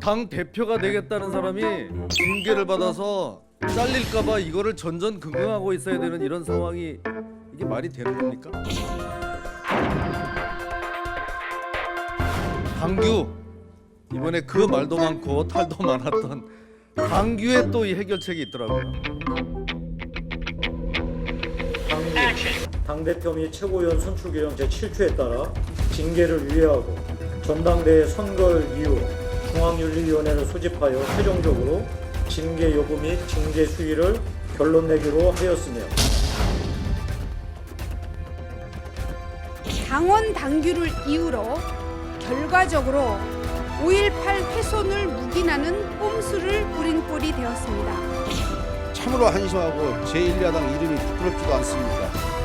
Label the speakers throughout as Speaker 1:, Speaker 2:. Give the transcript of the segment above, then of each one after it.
Speaker 1: 당 대표가 되겠다는 사람이 징계를 받아서 잘릴까봐 이거를 전전긍긍하고 있어야 되는 이런 상황이 이게 말이 되는 겁니까? 당규 이번에 그 말도 많고 탈도 많았던 당규에 또 이 해결책이 있더라고요.
Speaker 2: 당대표 및 최고위원 선출규정 제7조에 따라 징계를 유예하고 전당대회 선거일 이후 중앙윤리위원회를 소집하여 최종적으로 징계 여부 및 징계 수위를 결론 내기로 하였으며
Speaker 3: 당원 당규를 이유로 결과적으로 5.18 훼손을 묵인하는 꼼수를 부린 꼴이 되었습니다.
Speaker 4: 참으로 한심하고 제1야당 이름이 부끄럽지도 않습니다.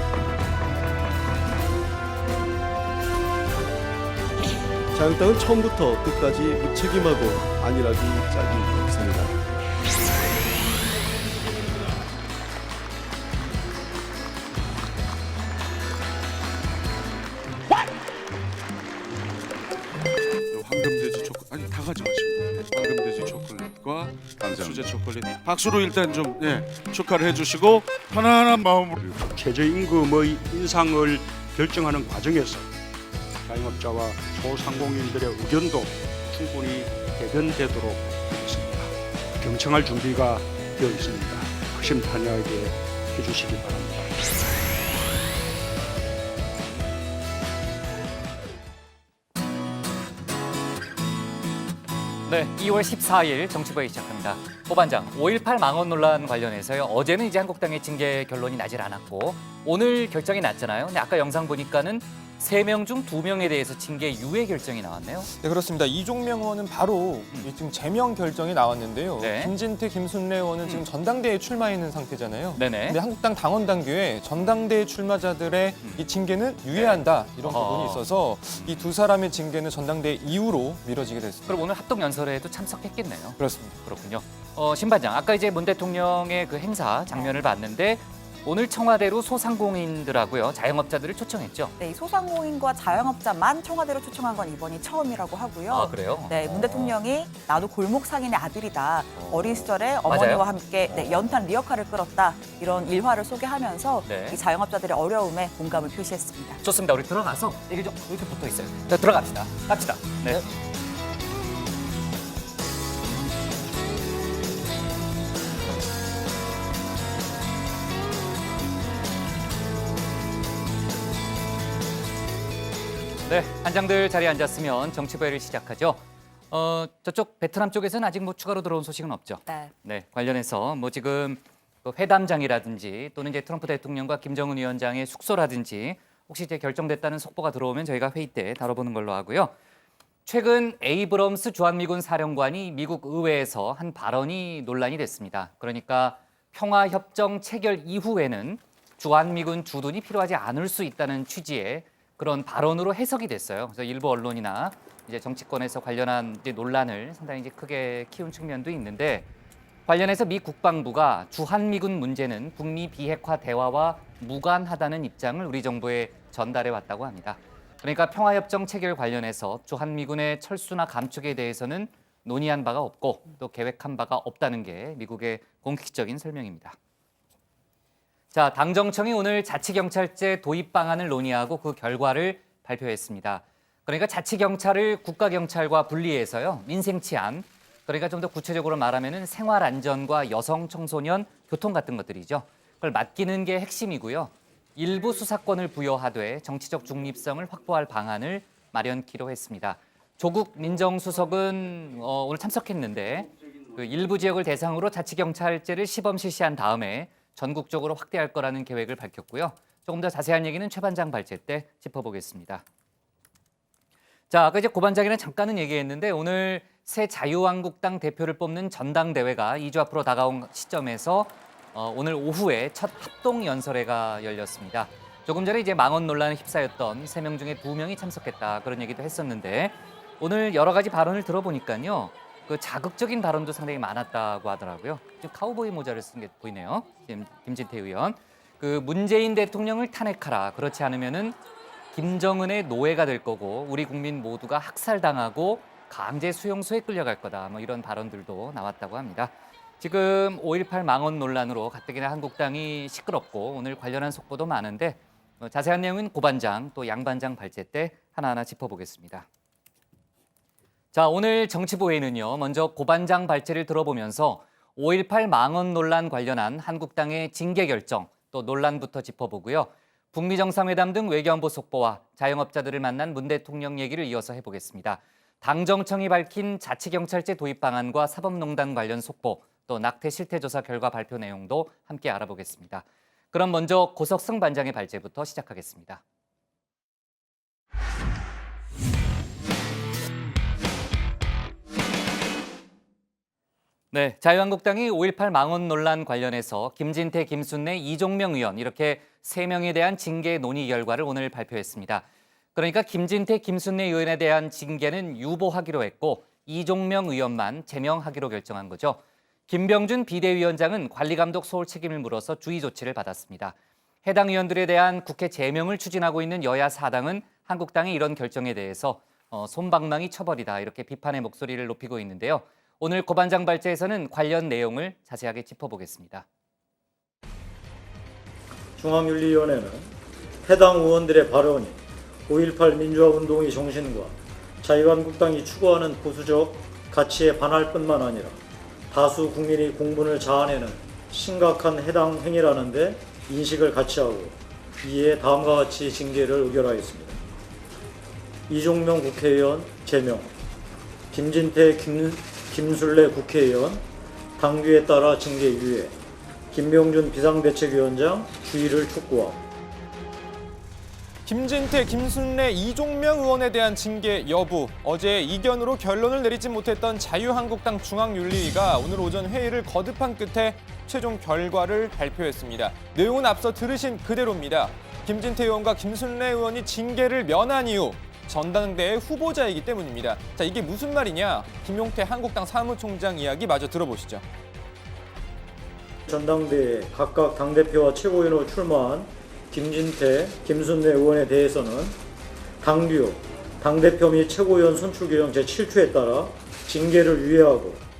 Speaker 5: 자유당은 처음부터 끝까지 무책임하고 안일하기 짝이 없습니다.
Speaker 6: 황금돼지 초콜릿 아니 다 가져가시고 황금돼지 초콜릿과 수제 초콜릿 박수로 일단 좀 축하를 해주시고 편안한 마음으로
Speaker 7: 최저임금의 인상을 결정하는 과정에서 자영업자와 소상공인들의 의견도 충분히 대변되도록 하겠습니다. 경청할 준비가 되어 있습니다. 허심탄회하게 해주시기 바랍니다.
Speaker 8: 네, 2월 14일 정치부에 시작합니다. 호반장, 5.18 망언 논란 관련해서요. 어제는 이제 한국당의 징계 결론이 나질 않았고 오늘 결정이 났잖아요. 근데 아까 영상 보니까는 3명 중 2명에 대해서 징계 유예 결정이 나왔네요.
Speaker 9: 네, 그렇습니다. 이종명 의원은 바로 지금 제명 결정이 나왔는데요.
Speaker 8: 네.
Speaker 9: 김진태, 김순례 의원은 지금 전당대회에 출마해 있는 상태잖아요.
Speaker 8: 네네.
Speaker 9: 근데 한국당 당원 당규에 전당대회 출마자들의 이 징계는 유예한다 이런 부분이 있어서 이 두 사람의 징계는 전당대회 이후로 미뤄지게 됐습니다.
Speaker 8: 그럼 오늘 합동 연설회에도 참석했겠네요.
Speaker 9: 그렇습니다.
Speaker 8: 그렇군요. 신반장, 아까 이제 문 대통령의 그 행사 장면을 봤는데 오늘 청와대로 소상공인들하고요, 자영업자들을 초청했죠.
Speaker 10: 네, 이 소상공인과 자영업자만 청와대로 초청한 건 이번이 처음이라고 하고요.
Speaker 8: 아, 그래요?
Speaker 10: 네, 문 대통령이 나도 골목 상인의 아들이다. 어린 시절에
Speaker 8: 맞아요?
Speaker 10: 어머니와 함께 연탄 리어카를 끌었다. 이런 일화를 소개하면서
Speaker 8: 네.
Speaker 10: 이 자영업자들의 어려움에 공감을 표시했습니다.
Speaker 8: 좋습니다. 우리 들어가서 얘기 좀 이렇게 붙어 있어요. 자, 들어갑시다. 갑시다. 네. 네, 한장들 자리에 앉았으면 정치부회를 시작하죠. 저쪽 베트남 쪽에서는 아직 뭐 추가로 들어온 소식은 없죠.
Speaker 10: 네.
Speaker 8: 네, 관련해서 뭐 지금 그 회담장이라든지 또는 이제 트럼프 대통령과 김정은 위원장의 숙소라든지 혹시 이제 결정됐다는 속보가 들어오면 저희가 회의 때 다뤄보는 걸로 하고요. 최근 에이브럼스 주한미군 사령관이 미국 의회에서 한 발언이 논란이 됐습니다. 그러니까 평화협정 체결 이후에는 주한미군 주둔이 필요하지 않을 수 있다는 취지의 그런 발언으로 해석이 됐어요. 그래서 일부 언론이나 이제 정치권에서 관련한 이제 논란을 상당히 이제 크게 키운 측면도 있는데 관련해서 미 국방부가 주한미군 문제는 북미 비핵화 대화와 무관하다는 입장을 우리 정부에 전달해 왔다고 합니다. 그러니까 평화협정 체결 관련해서 주한미군의 철수나 감축에 대해서는 논의한 바가 없고 또 계획한 바가 없다는 게 미국의 공식적인 설명입니다. 자, 당정청이 오늘 자치경찰제 도입 방안을 논의하고 그 결과를 발표했습니다. 그러니까 자치경찰을 국가경찰과 분리해서요, 민생치안, 그러니까 좀 더 구체적으로 말하면은 생활안전과 여성, 청소년, 교통 같은 것들이죠. 그걸 맡기는 게 핵심이고요. 일부 수사권을 부여하되 정치적 중립성을 확보할 방안을 마련키로 했습니다. 조국 민정수석은 오늘 참석했는데 그 일부 지역을 대상으로 자치경찰제를 시범 실시한 다음에 전국적으로 확대할 거라는 계획을 밝혔고요. 조금 더 자세한 얘기는 최 반장 발제 때 짚어보겠습니다. 자, 아까 이제 고 반장이랑 잠깐은 얘기했는데 오늘 새 자유한국당 대표를 뽑는 전당대회가 2주 앞으로 다가온 시점에서 오늘 오후에 첫 합동 연설회가 열렸습니다. 조금 전에 이제 망언 논란에 휩싸였던 3명 중에 2명이 참석했다 그런 얘기도 했었는데 오늘 여러 가지 발언을 들어보니까요. 그 자극적인 발언도 상당히 많았다고 하더라고요. 지금 카우보이 모자를 쓴 게 보이네요. 지금 김진태 의원. 그 문재인 대통령을 탄핵하라. 그렇지 않으면은 김정은의 노예가 될 거고 우리 국민 모두가 학살당하고 강제 수용소에 끌려갈 거다. 뭐 이런 발언들도 나왔다고 합니다. 지금 5.18 망언 논란으로 가뜩이나 한국당이 시끄럽고 오늘 관련한 속보도 많은데 자세한 내용은 고반장 또 양반장 발제 때 하나하나 짚어보겠습니다. 자, 오늘 정치부회의는요. 먼저 고반장 발제를 들어보면서 5.18 망언 논란 관련한 한국당의 징계 결정 또 논란부터 짚어보고요. 북미 정상회담 등 외교안보 속보와 자영업자들을 만난 문 대통령 얘기를 이어서 해보겠습니다. 당정청이 밝힌 자치경찰제 도입 방안과 사법농단 관련 속보, 또 낙태 실태조사 결과 발표 내용도 함께 알아보겠습니다. 그럼 먼저 고석승 반장의 발제부터 시작하겠습니다. 네, 자유한국당이 5.18 망언 논란 관련해서 김진태, 김순례, 이종명 의원 이렇게 3명에 대한 징계 논의 결과를 오늘 발표했습니다. 그러니까 김진태, 김순례 의원에 대한 징계는 유보하기로 했고 이종명 의원만 제명하기로 결정한 거죠. 김병준 비대위원장은 관리감독 소홀 책임을 물어서 주의 조치를 받았습니다. 해당 의원들에 대한 국회 제명을 추진하고 있는 여야 4당은 한국당의 이런 결정에 대해서 솜방망이 처벌이다 이렇게 비판의 목소리를 높이고 있는데요. 오늘 고반장 발제에서는 관련 내용을 자세하게 짚어보겠습니다.
Speaker 2: 중앙윤리위원회는 해당 의원들의 발언이 5.18 민주화운동의 정신과 자유한국당이 추구하는 보수적 가치에 반할 뿐만 아니라 다수 국민의 공분을 자아내는 심각한 해당 행위라는 데 인식을 같이 하고 이에 다음과 같이 징계를 의결하였습니다. 이종명 국회의원 제명, 김진태, 김순례 국회의원 당규에 따라 징계 유예, 김병준 비상대책위원장 주의를 촉구하고
Speaker 9: 김진태, 김순례, 이종명 의원에 대한 징계 여부, 어제 이견으로 결론을 내리지 못했던 자유한국당 중앙윤리위가 오늘 오전 회의를 거듭한 끝에 최종 결과를 발표했습니다. 내용은 앞서 들으신 그대로입니다. 김진태 의원과 김순례 의원이 징계를 면한 이유, 전당대회 후보자이기 때문입니다. 자, 이게 무슨 말이냐? 김용태 한국당 사무총장 이야기 마저 들어보시죠.
Speaker 2: 전당대회 각각 당대표와 최고위원으로 출마한 김진태, 김순례 의원에 대해서는 당규, 당대표 및 최고위원 선출규정 제7조에 따라 징계를 유예하고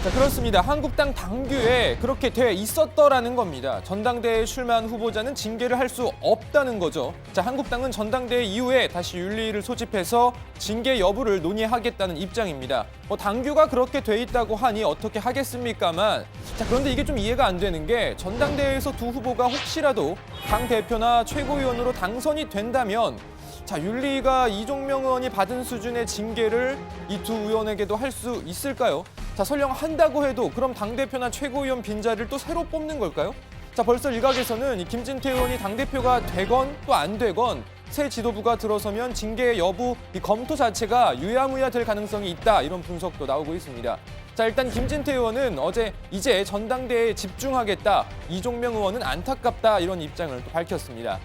Speaker 9: 자, 그렇습니다. 한국당 당규에 그렇게 돼 있었더라는 겁니다. 전당대회에 출마한 후보자는 징계를 할 수 없다는 거죠. 자, 한국당은 전당대회 이후에 다시 윤리위를 소집해서 징계 여부를 논의하겠다는 입장입니다. 당규가 그렇게 돼 있다고 하니 어떻게 하겠습니까만, 자, 그런데 이게 좀 이해가 안 되는 게 전당대회에서 두 후보가 혹시라도 당대표나 최고위원으로 당선이 된다면 자, 윤리위가 이종명 의원이 받은 수준의 징계를 이 두 의원에게도 할 수 있을까요? 자, 설령 한다고 해도 그럼 당대표나 최고위원 빈자리를 또 새로 뽑는 걸까요? 자, 벌써 일각에서는 이 김진태 의원이 당대표가 되건 또 안 되건 새 지도부가 들어서면 징계 여부 이 검토 자체가 유야무야 될 가능성이 있다, 이런 분석도 나오고 있습니다. 자, 일단 김진태 의원은 어제 이제 전당대회에 집중하겠다, 이종명 의원은 안타깝다, 이런 입장을 또 밝혔습니다.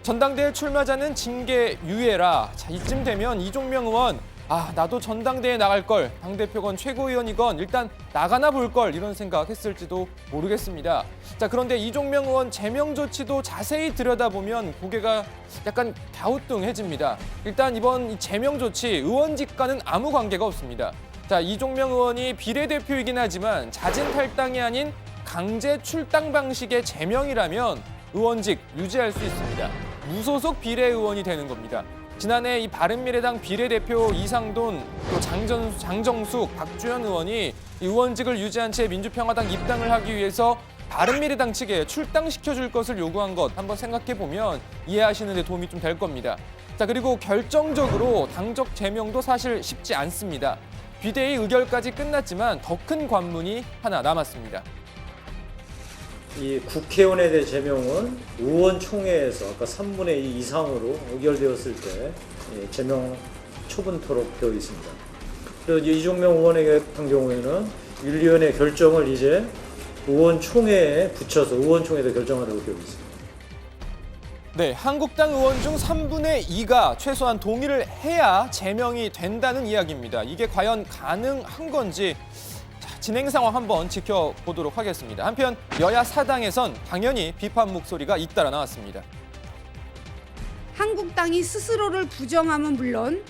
Speaker 9: 전당대회 출마자는 징계 유예라. 자, 이쯤 되면 이종명 의원, 나도 전당대회 나갈 걸, 당대표건 최고위원이건 일단 나가나 볼 걸, 이런 생각했을지도 모르겠습니다. 자, 그런데 이종명 의원 제명 조치도 자세히 들여다보면 고개가 약간 갸우뚱해집니다. 일단 이번 이 제명 조치 의원직과는 아무 관계가 없습니다. 자, 이종명 의원이 비례대표이긴 하지만 자진 탈당이 아닌 강제 출당 방식의 제명이라면 의원직 유지할 수 있습니다. 무소속 비례의원이 되는 겁니다. 지난해 이 바른미래당 비례대표 이상돈, 또 장정숙, 박주현 의원이 이 의원직을 유지한 채 민주평화당 입당을 하기 위해서 바른미래당 측에 출당시켜줄 것을 요구한 것 한번 생각해보면 이해하시는 데 도움이 좀 될 겁니다. 자, 그리고 결정적으로 당적 제명도 사실 쉽지 않습니다. 비대위 의결까지 끝났지만 더 큰 관문이 하나 남았습니다.
Speaker 2: 이 국회의원에 대한 제명은 의원총회에서 아까 3분의 2 이상으로 의결되었을 때 제명 처분토록 되어 있습니다. 그래서 이종명 의원에 같은 경우에는 윤리위원회 결정을 이제 의원총회에 붙여서 의원총회에서 결정하도록 되어 있습니다.
Speaker 9: 네, 한국당 의원 중 3분의 2가 최소한 동의를 해야 제명이 된다는 이야기입니다. 이게 과연 가능한 건지 진행 상황 한번 지켜보도록 하겠습니다. 한편 여야 4당에선 당연히 비판 목소리가 잇따라 나왔습니다.
Speaker 3: 한국당이 스스로를 부정함은 물론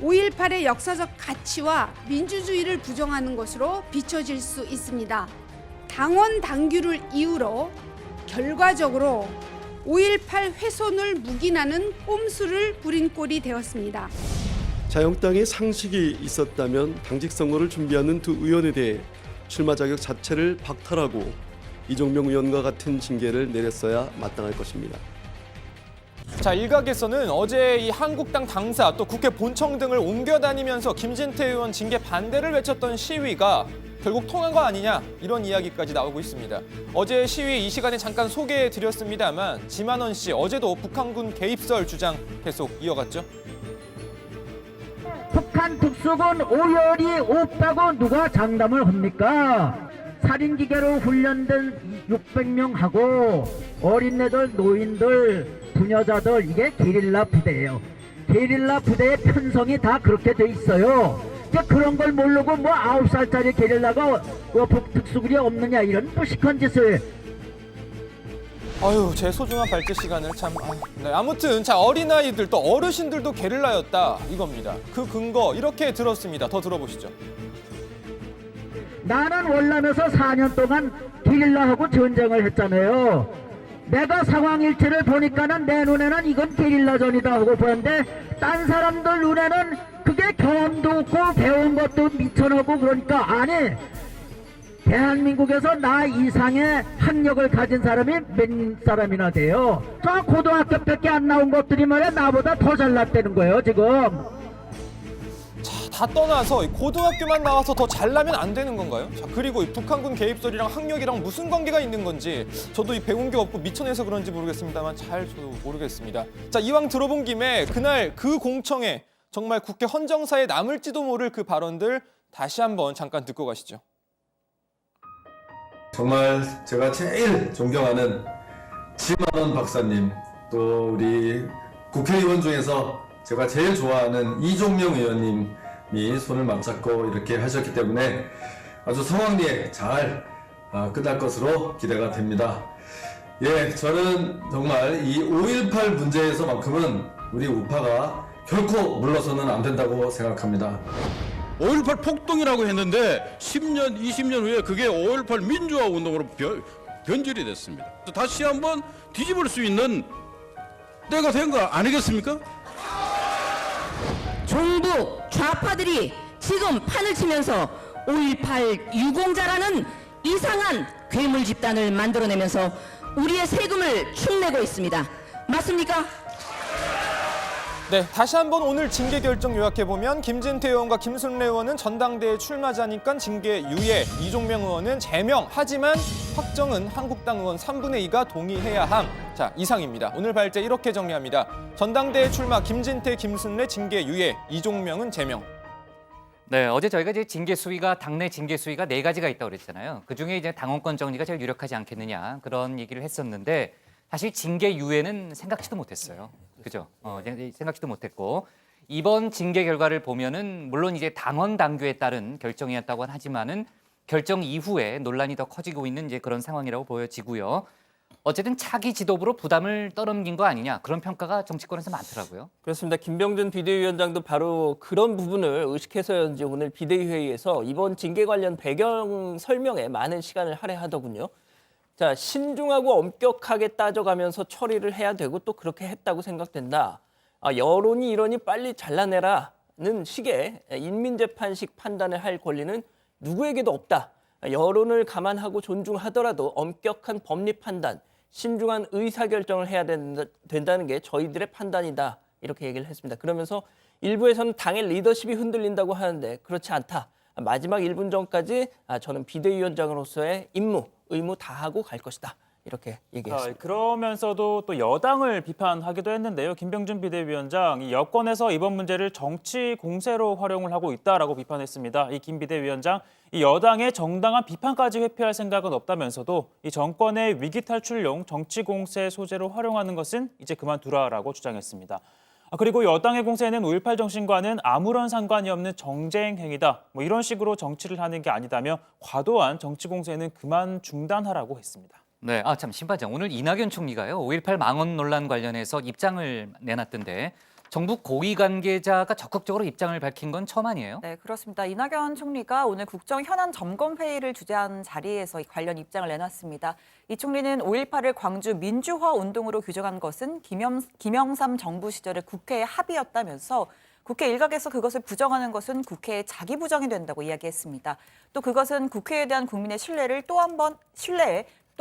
Speaker 3: 5.18의 역사적 가치와 민주주의를 부정하는 것으로 비춰질 수 있습니다. 당원 당규를 이유로 결과적으로 5.18 훼손을 묵인하는 꼼수를 부린 꼴이 되었습니다.
Speaker 5: 자유한국당에 상식이 있었다면 당직 선거를 준비하는 두 의원에 대해 출마 자격 자체를 박탈하고 이종명 의원과 같은 징계를 내렸어야 마땅할 것입니다.
Speaker 9: 자, 일각에서는 어제 이 한국당 당사 또 국회 본청 등을 옮겨 다니면서 김진태 의원 징계 반대를 외쳤던 시위가 결국 통한 거 아니냐 이런 이야기까지 나오고 있습니다. 어제 시위 이 시간에 잠깐 소개해드렸습니다만 지만원 씨 어제도 북한군 개입설 주장 계속 이어갔죠.
Speaker 11: 북한 특수군 오열이 없다고 누가 장담을 합니까? 살인기계로 훈련된 600명하고 어린애들, 노인들, 부녀자들 이게 게릴라 부대예요. 게릴라 부대의 편성이 다 그렇게 돼 있어요. 그런 걸 모르고 뭐 9살짜리 게릴라가 북특수군이 없느냐 이런 무식한 짓을.
Speaker 9: 아유, 제 소중한 발제 시간을 참. 네, 아무튼 자 어린아이들 또 어르신들도 게릴라였다 이겁니다. 그 근거 이렇게 들었습니다. 더 들어보시죠.
Speaker 11: 나는 월남에서 4년 동안 게릴라하고 전쟁을 했잖아요. 내가 상황 일치를 보니까는 내 눈에는 이건 게릴라전이다 하고 보는데 딴 사람들 눈에는 그게 경험도 없고 배운 것도 미천하고 그러니까 아니 대한민국에서 나 이상의 학력을 가진 사람이 몇 사람이나 돼요. 저 고등학교밖에 안 나온 것들이 말이야 나보다 더 잘났다는 거예요 지금.
Speaker 9: 다 떠나서 고등학교만 나와서 더 잘나면 안 되는 건가요? 자, 그리고 이 북한군 개입설이랑 학력이랑 무슨 관계가 있는 건지 저도 이 배운 게 없고 미천해서 그런지 모르겠습니다만 잘 저도 모르겠습니다. 자, 이왕 들어본 김에 그날 그 공청회 정말 국회 헌정사에 남을지도 모를 그 발언들 다시 한번 잠깐 듣고 가시죠.
Speaker 12: 정말 제가 제일 존경하는 지만원 박사님, 또 우리 국회의원 중에서 제가 제일 좋아하는 이종명 의원님이 손을 맞잡고 이렇게 하셨기 때문에 아주 성황리에 잘 끝날 것으로 기대가 됩니다. 예, 저는 정말 이 5.18 문제에서만큼은 우리 우파가 결코 물러서는 안 된다고 생각합니다.
Speaker 4: 5.18 폭동이라고 했는데 10년, 20년 후에 그게 5.18 민주화 운동으로 변질이 됐습니다. 다시 한번 뒤집을 수 있는 때가 된 거 아니겠습니까?
Speaker 13: 정부 좌파들이 지금 판을 치면서 5.18 유공자라는 이상한 괴물 집단을 만들어내면서 우리의 세금을 축내고 있습니다. 맞습니까?
Speaker 9: 네, 다시 한번 오늘 징계 결정 요약해보면 김진태 의원과 김순례 의원은 전당대회 출마자니까 징계 유예, 이종명 의원은 제명, 하지만 확정은 한국당 의원 3분의 2가 동의해야 함. 자, 이상입니다. 오늘 발제 이렇게 정리합니다. 전당대회 출마 김진태, 김순례 징계 유예, 이종명은 제명.
Speaker 8: 네, 어제 저희가 이제 징계 수위가 당내 징계 수위가 4가지가 있다고 그랬잖아요. 그중에 이제 당원권 정리가 제일 유력하지 않겠느냐 그런 얘기를 했었는데 사실 징계 유예는 생각지도 못했어요. 그죠? 생각지도 못했고 이번 징계 결과를 보면은 물론 이제 당원 당규에 따른 결정이었다고 하지만은 결정 이후에 논란이 더 커지고 있는 이제 그런 상황이라고 보여지고요. 어쨌든 차기 지도부로 부담을 떠넘긴 거 아니냐 그런 평가가 정치권에서 많더라고요.
Speaker 14: 그렇습니다. 김병준 비대위원장도 바로 그런 부분을 의식해서였는지 오늘 비대위회의에서 이번 징계 관련 배경 설명에 많은 시간을 할애하더군요. 자, 신중하고 엄격하게 따져가면서 처리를 해야 되고 또 그렇게 했다고 생각된다. 여론이 이러니 빨리 잘라내라는 식의 인민재판식 판단을 할 권리는 누구에게도 없다. 여론을 감안하고 존중하더라도 엄격한 법리 판단, 신중한 의사결정을 해야 된다는 게 저희들의 판단이다. 이렇게 얘기를 했습니다. 그러면서 일부에서는 당의 리더십이 흔들린다고 하는데 그렇지 않다. 마지막 1분 전까지 저는 비대위원장으로서의 임무, 의무 다 하고 갈 것이다. 이렇게 얘기했습니다.
Speaker 15: 그러면서도 또 여당을 비판하기도 했는데요. 김병준 비대위원장, 이 여권에서 이번 문제를 정치 공세로 활용을 하고 있다라고 비판했습니다. 이 김 비대위원장, 이 여당의 정당한 비판까지 회피할 생각은 없다면서도 이 정권의 위기 탈출용 정치 공세 소재로 활용하는 것은 이제 그만두라라고 주장했습니다. 그리고 여당의 공세는 5.18 정신과는 아무런 상관이 없는 정쟁 행위다. 이런 식으로 정치를 하는 게 아니다며 과도한 정치 공세는 그만 중단하라고 했습니다.
Speaker 8: 네, 참 신반장. 오늘 이낙연 총리가요 5.18 망언 논란 관련해서 입장을 내놨던데 정부 고위 관계자가 적극적으로 입장을 밝힌 건 처음 아니에요?
Speaker 10: 네, 그렇습니다. 이낙연 총리가 오늘 국정 현안 점검 회의를 주재한 자리에서 관련 입장을 내놨습니다. 이 총리는 5.18을 광주 민주화 운동으로 규정한 것은 김영삼 정부 시절의 국회의 합의였다면서 국회 일각에서 그것을 부정하는 것은 국회의 자기 부정이 된다고 이야기했습니다. 또 그것은 국회에 대한 국민의 신뢰에 또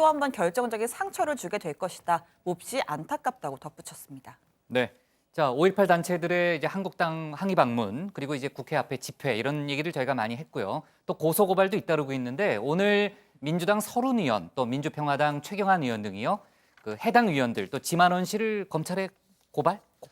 Speaker 10: 한 번 결정적인 상처를 주게 될 것이다. 몹시 안타깝다고 덧붙였습니다.
Speaker 8: 네. 자, 5.18 단체들의 이제 한국당 항의 방문 그리고 이제 국회 앞에 집회 이런 얘기를 저희가 많이 했고요. 또 고소 고발도 잇따르고 있는데 오늘 민주당 서른 의원 또 민주평화당 최경환 의원 등이요. 그 해당 의원들 또 지만원 씨를 검찰에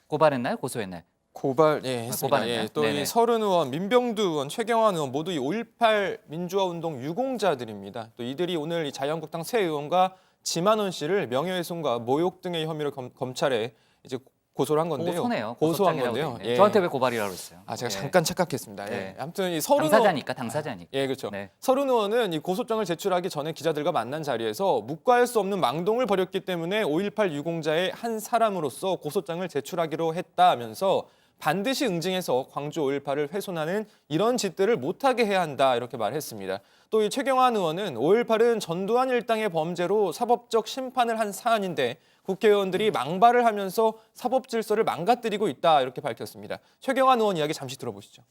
Speaker 8: 고발했나요? 고소했나요?
Speaker 9: 했습니다.
Speaker 8: 고발했나요?
Speaker 9: 또
Speaker 8: 네네.
Speaker 9: 이 서른 의원, 민병두 의원, 최경환 의원 모두 이 5.18 민주화 운동 유공자들입니다. 또 이들이 오늘 이 자유한국당 새 의원과 지만원 씨를 명예훼손과 모욕 등의 혐의로 검찰에 이제 고소를 한 건데요.
Speaker 8: 고소네요.
Speaker 9: 고소한
Speaker 8: 고소장이라고
Speaker 9: 건데요.
Speaker 8: 돼 있네. 저한테 왜 고발이라고 그랬어요?
Speaker 9: 제가
Speaker 8: 예.
Speaker 9: 잠깐 착각했습니다.
Speaker 8: 네.
Speaker 9: 아무튼 이 서른
Speaker 8: 당사자니까.
Speaker 9: 예, 그렇죠.
Speaker 8: 네.
Speaker 9: 서른 의원은 이 고소장을 제출하기 전에 기자들과 만난 자리에서 묵과할 수 없는 망동을 벌였기 때문에 5.18 유공자의 한 사람으로서 고소장을 제출하기로 했다면서 반드시 응징해서 광주 5.18을 훼손하는 이런 짓들을 못하게 해야 한다 이렇게 말했습니다. 또 이 최경환 의원은 5.18은 전두환 일당의 범죄로 사법적 심판을 한 사안인데 국회의원들이 망발을 하면서 사법 질서를 망가뜨리고 있다 이렇게 밝혔습니다. 최경환 의원 이야기 잠시 들어보시죠.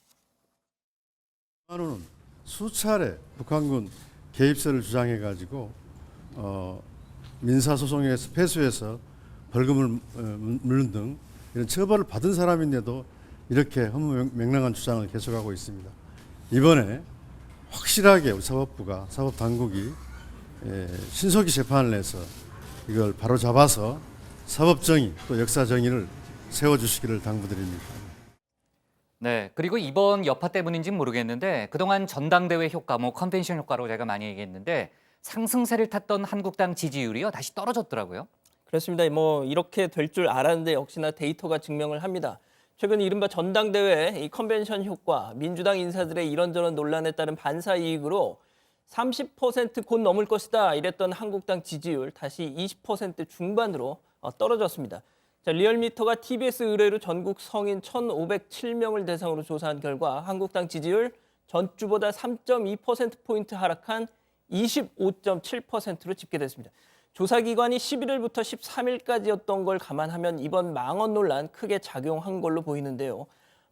Speaker 16: 한우는 수차례 북한군 개입설을 주장해가지고 민사소송에서 패소해서 벌금을 물는 등 이런 처벌을 받은 사람인데도 이렇게 허무맹랑한 주장을 계속하고 있습니다. 이번에 확실하게 우리 사법부가 사법당국이 신속히 재판을 해서 이걸 바로 잡아서 사법정의 또 역사정의를 세워주시기를 당부드립니다.
Speaker 8: 네, 그리고 이번 여파 때문인지는 모르겠는데 그동안 전당대회 효과, 컨벤션 효과로 제가 많이 얘기했는데 상승세를 탔던 한국당 지지율이요 다시 떨어졌더라고요.
Speaker 14: 그렇습니다. 이렇게 될 줄 알았는데 역시나 데이터가 증명을 합니다. 최근 이른바 전당대회 이 컨벤션 효과, 민주당 인사들의 이런저런 논란에 따른 반사 이익으로 30% 곧 넘을 것이다 이랬던 한국당 지지율 다시 20% 중반으로 떨어졌습니다. 자, 리얼미터가 TBS 의뢰로 전국 성인 1,507명을 대상으로 조사한 결과 한국당 지지율 전주보다 3.2%포인트 하락한 25.7%로 집계됐습니다. 조사기관이 11일부터 13일까지였던 걸 감안하면 이번 망언 논란 크게 작용한 걸로 보이는데요.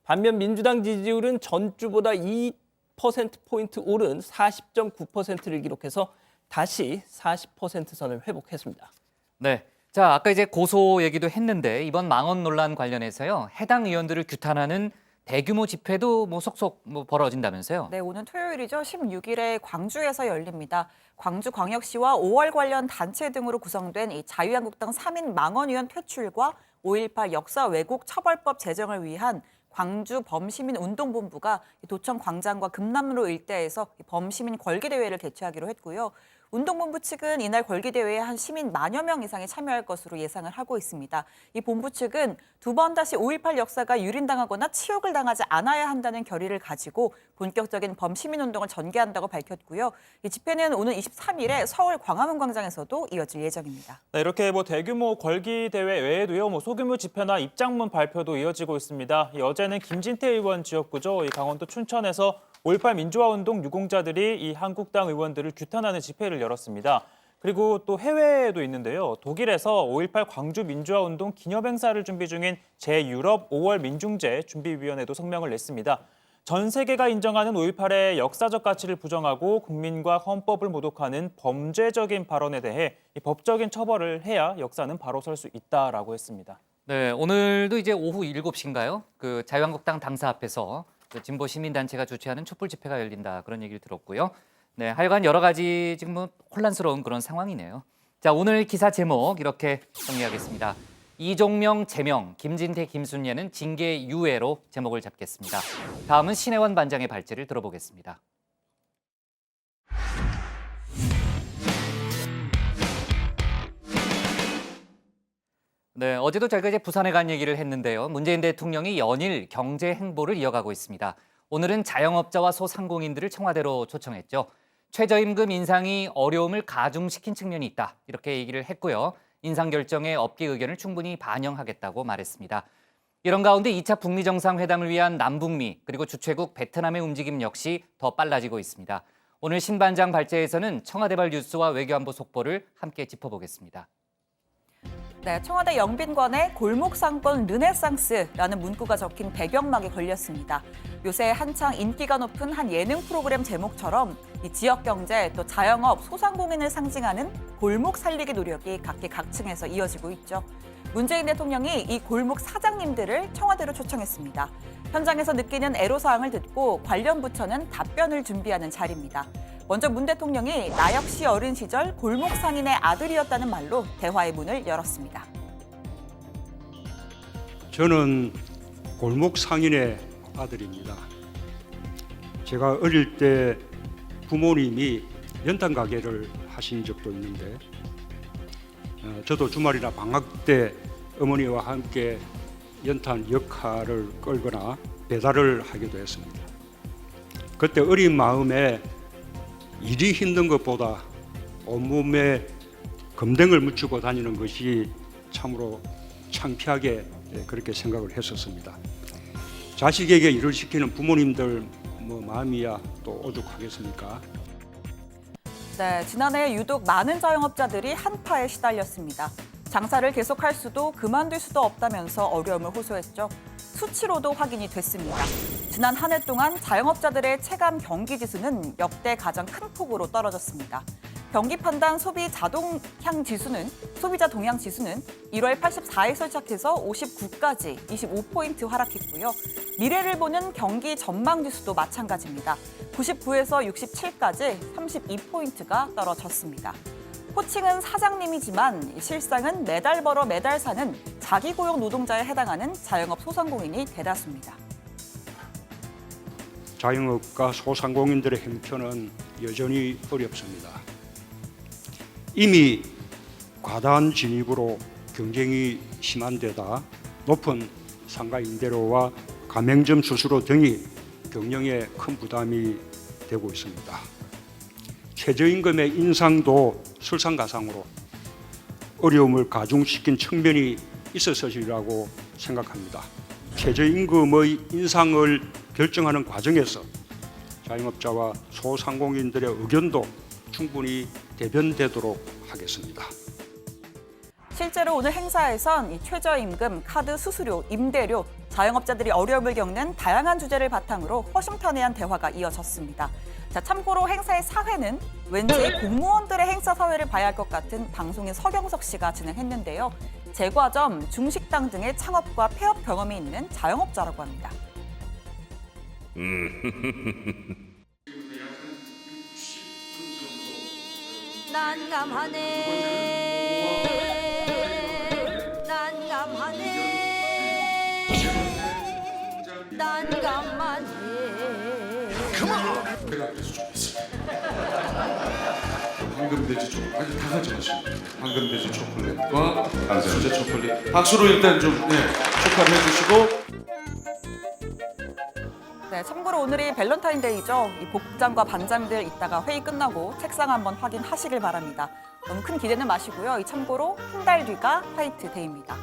Speaker 14: 반면 민주당 지지율은 전주보다 2%포인트 오른 40.9%를 기록해서 다시 40% 선을 회복했습니다.
Speaker 8: 네, 자 아까 이제 고소 얘기도 했는데 이번 망언 논란 관련해서요 해당 의원들을 규탄하는 대규모 집회도 속속 벌어진다면서요?
Speaker 10: 네, 오는 토요일이죠. 16일에 광주에서 열립니다. 광주광역시와 5월 관련 단체 등으로 구성된 이 자유한국당 3인 망언위원 퇴출과 5.18 역사 왜곡 처벌법 제정을 위한 광주 범시민운동본부가 도청 광장과 금남로 일대에서 범시민 걸기대회를 개최하기로 했고요. 운동본부 측은 이날 걸기대회에 한 시민 10,000여 명 이상이 참여할 것으로 예상을 하고 있습니다. 이 본부 측은 두 번 다시 5.18 역사가 유린당하거나 치욕을 당하지 않아야 한다는 결의를 가지고 본격적인 범시민운동을 전개한다고 밝혔고요. 이 집회는 오는 23일에 서울 광화문 광장에서도 이어질 예정입니다.
Speaker 15: 네, 이렇게 대규모 걸기대회 외에도요 소규모 집회나 입장문 발표도 이어지고 있습니다. 어제는 김진태 의원 지역구죠. 이 강원도 춘천에서 5.18 민주화운동 유공자들이 이 한국당 의원들을 규탄하는 집회를 열었습니다. 그리고 또 해외에도 있는데요. 독일에서 5.18 광주 민주화운동 기념행사를 준비 중인 제-유럽 5월 민중제 준비위원회도 성명을 냈습니다. 전 세계가 인정하는 5.18의 역사적 가치를 부정하고 국민과 헌법을 모독하는 범죄적인 발언에 대해 법적인 처벌을 해야 역사는 바로 설 수 있다라고 했습니다.
Speaker 8: 네, 오늘도 이제 오후 7시인가요? 그 자유한국당 당사 앞에서 진보 시민단체가 주최하는 촛불 집회가 열린다 그런 얘기를 들었고요. 네, 하여간 여러 가지 지금 혼란스러운 그런 상황이네요. 자, 오늘 기사 제목 이렇게 정리하겠습니다. 이종명, 제명, 김진태, 김순례는 징계 유예로 제목을 잡겠습니다. 다음은 신혜원 반장의 발제를 들어보겠습니다. 네, 어제도 저희가 이제 부산에 간 얘기를 했는데요. 문재인 대통령이 연일 경제 행보를 이어가고 있습니다. 오늘은 자영업자와 소상공인들을 청와대로 초청했죠. 최저임금 인상이 어려움을 가중시킨 측면이 있다. 이렇게 얘기를 했고요. 인상 결정에 업계 의견을 충분히 반영하겠다고 말했습니다. 이런 가운데 2차 북미 정상회담을 위한 남북미 그리고 주최국 베트남의 움직임 역시 더 빨라지고 있습니다. 오늘 신반장 발제에서는 청와대발 뉴스와 외교안보 속보를 함께 짚어보겠습니다.
Speaker 10: 네, 청와대 영빈관에 골목상권 르네상스라는 문구가 적힌 배경막이 걸렸습니다. 요새 한창 인기가 높은 한 예능 프로그램 제목처럼 이 지역 경제 또 자영업, 소상공인을 상징하는 골목 살리기 노력이 각계각층에서 이어지고 있죠. 문재인 대통령이 이 골목 사장님들을 청와대로 초청했습니다. 현장에서 느끼는 애로사항을 듣고 관련 부처는 답변을 준비하는 자리입니다. 먼저 문 대통령이 나 역시 어린 시절 골목 상인의 아들이었다는 말로 대화의 문을 열었습니다.
Speaker 7: 저는 골목 상인의 아들입니다. 제가 어릴 때 부모님이 연탄 가게를 하신 적도 있는데 저도 주말이나 방학 때 어머니와 함께 연탄 역할을 끌거나 배달을 하기도 했습니다. 그때 어린 마음에 일이 힘든 것보다 온몸에 검댕을 묻히고 다니는 것이 참으로 창피하게 그렇게 생각을 했었습니다. 자식에게 일을 시키는 부모님들 마음이야 또 오죽하겠습니까?
Speaker 10: 네, 지난해 유독 많은 자영업자들이 한파에 시달렸습니다. 장사를 계속할 수도 그만둘 수도 없다면서 어려움을 호소했죠. 수치로도 확인이 됐습니다. 지난 한 해 동안 자영업자들의 체감 경기 지수는 역대 가장 큰 폭으로 떨어졌습니다. 경기 판단 소비자 동향 지수는 1월 84에서 시작해서 59까지 25포인트 하락했고요. 미래를 보는 경기 전망 지수도 마찬가지입니다. 99에서 67까지 32포인트가 떨어졌습니다. 호칭은 사장님이지만 실상은 매달 벌어 매달 사는 자기 고용 노동자에 해당하는 자영업 소상공인이 대다수입니다.
Speaker 7: 자영업과 소상공인들의 형편은 여전히 어렵습니다. 이미 과다한 진입으로 경쟁이 심한 데다 높은 상가 임대료와 가맹점 수수료 등이 경영에 큰 부담이 되고 있습니다. 최저임금의 인상도 설상가상으로 어려움을 가중시킨 측면이 있었으리라고 생각합니다. 최저임금의 인상을 결정하는 과정에서 자영업자와 소상공인들의 의견도 충분히 대변되도록 하겠습니다.
Speaker 10: 실제로 오늘 행사에선 이 최저임금, 카드 수수료, 임대료, 자영업자들이 어려움을 겪는 다양한 주제를 바탕으로 허심탄회한 대화가 이어졌습니다. 자, 참고로 행사의 사회는 왠지 공무원들의 행사 사회를 봐야 할 것 같은 방송인 서경석 씨가 진행했는데요. 제과점, 중식당 등의 창업과 폐업 경험이 있는 자영업자라고 합니다.
Speaker 17: 난감하네 난감하네
Speaker 6: 그만! 배가 아파서 죽겠어. 황금돼지 초콜릿 아니 다 가져가시면 돼요. 황금돼지 초콜릿과 수제 초콜릿 박수로 일단 좀 축하를 해주시고.
Speaker 10: 네, 참고로 오늘이 밸런타인데이죠. 이 복장과 반장들 이따가 회의 끝나고 책상 한번 확인하시길 바랍니다. 너무 큰 기대는 마시고요. 이 참고로 한 달 뒤가 화이트데이입니다.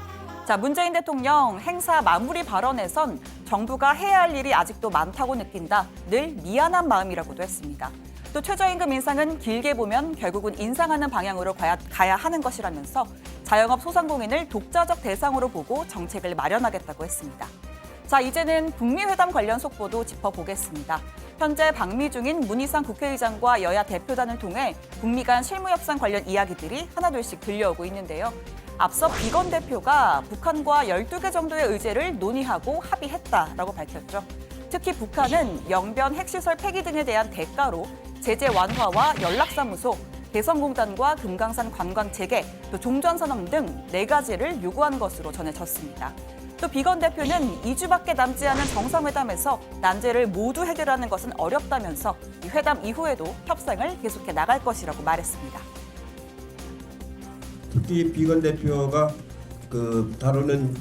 Speaker 10: 자, 문재인 대통령 행사 마무리 발언에선 정부가 해야 할 일이 아직도 많다고 느낀다. 늘 미안한 마음이라고도 했습니다. 또 최저임금 인상은 길게 보면 결국은 인상하는 방향으로 가야 하는 것이라면서 자영업 소상공인을 독자적 대상으로 보고 정책을 마련하겠다고 했습니다. 자, 이제는 북미 회담 관련 속보도 짚어보겠습니다. 현재 방미 중인 문희상 국회의장과 여야 대표단을 통해 북미 간 실무 협상 관련 이야기들이 하나둘씩 들려오고 있는데요. 앞서 비건 대표가 북한과 12개 정도의 의제를 논의하고 합의했다라고 밝혔죠. 특히 북한은 영변 핵시설 폐기 등에 대한 대가로 제재 완화와 연락사무소, 개성공단과 금강산 관광 재개, 또 종전선언 등 4가지를 요구한 것으로 전해졌습니다. 또 비건 대표는 2주밖에 남지 않은 정상회담에서 난제를 모두 해결하는 것은 어렵다면서 이 회담 이후에도 협상을 계속해 나갈 것이라고 말했습니다.
Speaker 18: 특히 비건 대표가 다루는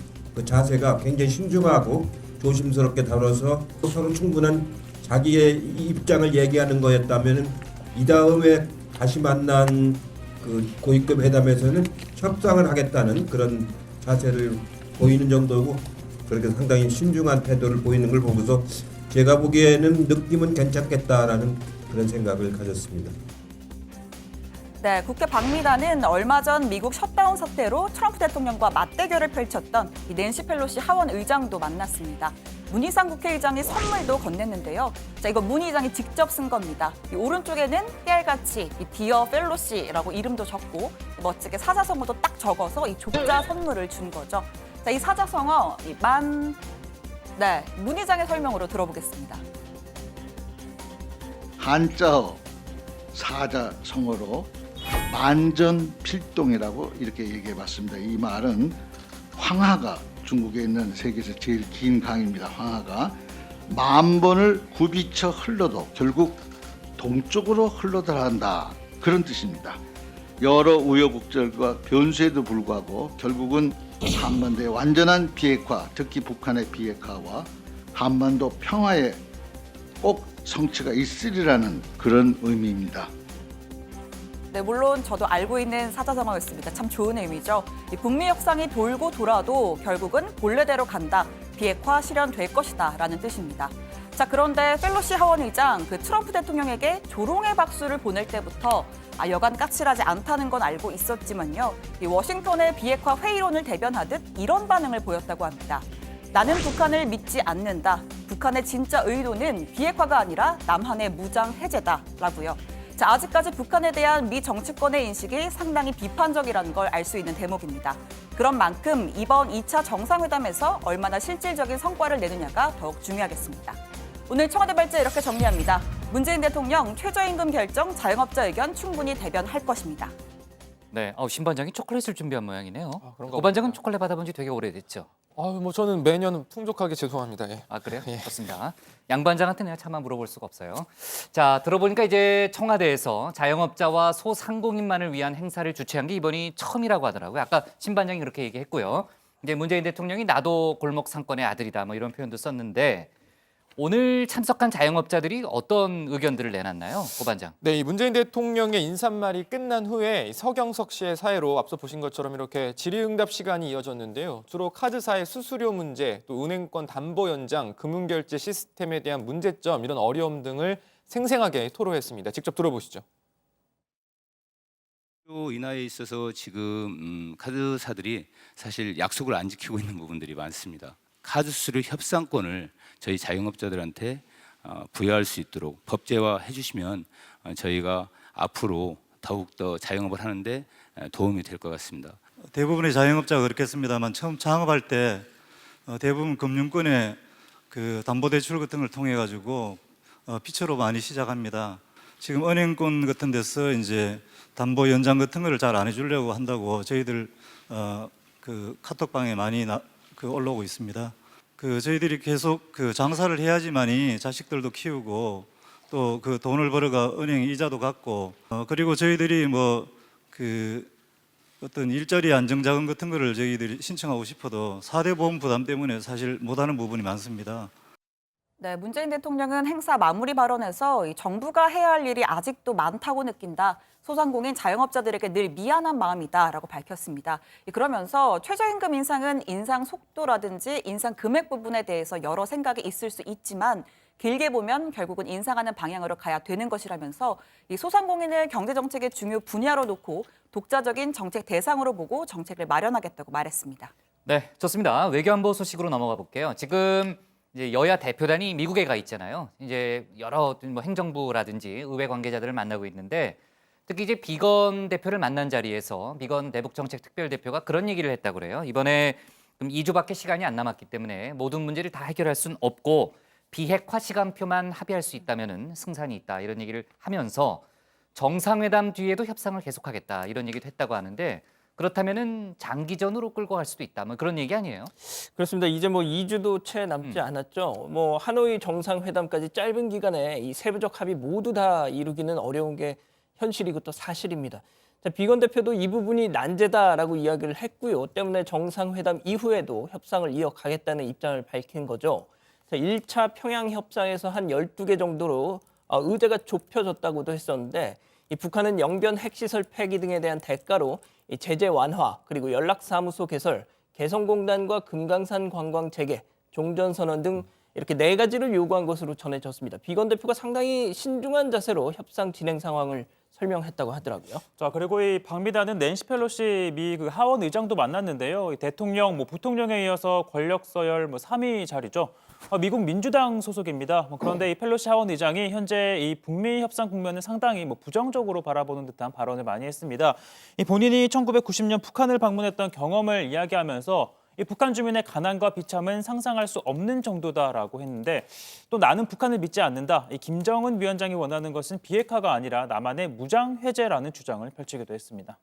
Speaker 18: 자세가 굉장히 신중하고 조심스럽게 다뤄서 서로 충분한 자기의 입장을 얘기하는 거였다면 이 다음에 다시 만난 그 고위급 회담에서는 협상을 하겠다는 그런 자세를 보이는 정도고 그렇게 상당히 신중한 태도를 보이는 걸 보고서 제가 보기에는 느낌은 괜찮겠다라는 그런 생각을 가졌습니다.
Speaker 10: 네, 국회 방미단은 얼마 전 미국 셧다운 사태로 트럼프 대통령과 맞대결을 펼쳤던 이 낸시 펠로시 하원 의장도 만났습니다. 문희상 국회의장이 선물도 건넸는데요. 자, 이거 문 의장이 직접 쓴 겁니다. 이 오른쪽에는 깨알같이 이 디어 펠로시라고 이름도 적고 멋지게 사자성어도 딱 적어서 이 족자 선물을 준 거죠. 자, 이 사자성어 문 의장의 설명으로 들어보겠습니다.
Speaker 19: 한자어 사자성어로 만전필동이라고 이렇게 얘기해봤습니다. 이 말은 황하가 중국에 있는 세계에서 제일 긴 강입니다. 황하가 10,000번을 굽이쳐 흘러도 결국 동쪽으로 흘러들어간다 그런 뜻입니다. 여러 우여곡절과 변수에도 불구하고 결국은 한반도의 완전한 비핵화, 특히 북한의 비핵화와 한반도 평화에 꼭 성취가 있으리라는 그런 의미입니다.
Speaker 10: 네, 물론 저도 알고 있는 사자성어였습니다. 참 좋은 의미죠. 이 북미 협상이 돌고 돌아도 결국은 본래대로 간다. 비핵화 실현될 것이다 라는 뜻입니다. 자, 그런데 펠로시 하원 의장 그 트럼프 대통령에게 조롱의 박수를 보낼 때부터 여간 까칠하지 않다는 건 알고 있었지만요. 이 워싱턴의 비핵화 회의론을 대변하듯 이런 반응을 보였다고 합니다. 나는 북한을 믿지 않는다. 북한의 진짜 의도는 비핵화가 아니라 남한의 무장 해제다라고요. 자, 아직까지 북한에 대한 미 정치권의 인식이 상당히 비판적이라는 걸 알 수 있는 대목입니다. 그런 만큼 이번 2차 정상회담에서 얼마나 실질적인 성과를 내느냐가 더욱 중요하겠습니다. 오늘 청와대 발제 이렇게 정리합니다. 문재인 대통령 최저임금 결정 자영업자 의견 충분히 대변할 것입니다.
Speaker 8: 네, 신반장이 초콜릿을 준비한 모양이네요.
Speaker 9: 그런가
Speaker 8: 고반장은 초콜릿 받아본 지 되게 오래됐죠?
Speaker 9: 저는 매년 풍족하게 죄송합니다. 예.
Speaker 8: 아, 그래요? 좋습니다. 양 반장한테 내가 차마 물어볼 수가 없어요. 자, 들어보니까 이제 청와대에서 자영업자와 소상공인만을 위한 행사를 주최한 게 이번이 처음이라고 하더라고요. 아까 신 반장이 그렇게 얘기했고요. 이제 문재인 대통령이 나도 골목 상권의 아들이다 뭐 이런 표현도 썼는데 오늘 참석한 자영업자들이 어떤 의견들을 내놨나요, 고 반장?
Speaker 9: 네, 이 문재인 대통령의 인사말이 끝난 후에 서경석 씨의 사회로 앞서 보신 것처럼 이렇게 질의응답 시간이 이어졌는데요. 주로 카드사의 수수료 문제, 또 은행권 담보 연장, 금융결제 시스템에 대한 문제점, 이런 어려움 등을 생생하게 토로했습니다. 직접 들어보시죠.
Speaker 20: 인하에 있어서 지금 카드사들이 사실 약속을 안 지키고 있는 부분들이 많습니다. 카드 수수료 협상권을 저희 자영업자들한테 부여할 수 있도록 법제화해 주시면 저희가 앞으로 더욱더 자영업을 하는데 도움이 될 것 같습니다.
Speaker 21: 대부분의 자영업자가 그렇겠습니다만 처음 창업할 때 대부분 금융권의 그 담보대출 같은 걸 통해 가지고 피처로 많이 시작합니다. 지금 은행권 같은 데서 이제 담보 연장 같은 거를 잘 안 해주려고 한다고 저희들 그 카톡방에 많이 올라오고 있습니다. 저희들이 계속 장사를 해야지만이 자식들도 키우고 또 그 돈을 벌어가 은행 이자도 갚고 그리고 저희들이 어떤 일자리 안정자금 같은 거를 저희들이 신청하고 싶어도 4대 보험 부담 때문에 사실 못하는 부분이 많습니다.
Speaker 10: 네, 문재인 대통령은 행사 마무리 발언에서 이 정부가 해야 할 일이 아직도 많다고 느낀다. 소상공인 자영업자들에게 늘 미안한 마음이다라고 밝혔습니다. 그러면서 최저임금 인상은 인상 속도라든지 인상 금액 부분에 대해서 여러 생각이 있을 수 있지만 길게 보면 결국은 인상하는 방향으로 가야 되는 것이라면서 이 소상공인을 경제정책의 중요 분야로 놓고 독자적인 정책 대상으로 보고 정책을 마련하겠다고 말했습니다.
Speaker 8: 네, 좋습니다. 외교안보 소식으로 넘어가 볼게요. 지금 이제 여야 대표단이 미국에 가 있잖아요. 이제 여러 행정부라든지 의회 관계자들을 만나고 있는데 특히 이제 비건 대표를 만난 자리에서 비건 대북정책 특별대표가 그런 얘기를 했다고 그래요. 이번에 2주밖에 시간이 안 남았기 때문에 모든 문제를 다 해결할 수는 없고 비핵화 시간표만 합의할 수 있다면은 승산이 있다 이런 얘기를 하면서 정상회담 뒤에도 협상을 계속하겠다 이런 얘기도 했다고 하는데 그렇다면은 장기전으로 끌고 갈 수도 있다. 뭐 그런 얘기 아니에요?
Speaker 14: 그렇습니다. 이제 2주도 채 남지 않았죠. 하노이 정상회담까지 짧은 기간에 이 세부적 합의 모두 다 이루기는 어려운 게 현실이고 또 사실입니다. 자, 비건 대표도 이 부분이 난제다라고 이야기를 했고요. 때문에 정상회담 이후에도 협상을 이어가겠다는 입장을 밝힌 거죠. 자, 1차 평양 협상에서 한 12개 정도로 의제가 좁혀졌다고도 했었는데 이 북한은 영변 핵시설 폐기 등에 대한 대가로 이 제재 완화 그리고 연락사무소 개설, 개성공단과 금강산 관광 재개, 종전선언 등 이렇게 4가지를 요구한 것으로 전해졌습니다. 비건 대표가 상당히 신중한 자세로 협상 진행 상황을 설명했다고 하더라고요.
Speaker 15: 자, 그리고 이 방미단은 낸시 펠로시 미 그 하원 의장도 만났는데요. 이 대통령, 부통령에 이어서 권력 서열 3위 자리죠. 미국 민주당 소속입니다. 그런데 이 펠로시 하원 의장이 현재 이 북미 협상 국면을 상당히 부정적으로 바라보는 듯한 발언을 많이 했습니다. 이 본인이 1990년 북한을 방문했던 경험을 이야기하면서 이 북한 주민의 가난과 비참은 상상할 수 없는 정도다라고 했는데 또 나는 북한을 믿지 않는다. 이 김정은 위원장이 원하는 것은 비핵화가 아니라 남한의 무장 해제라는 주장을 펼치기도 했습니다.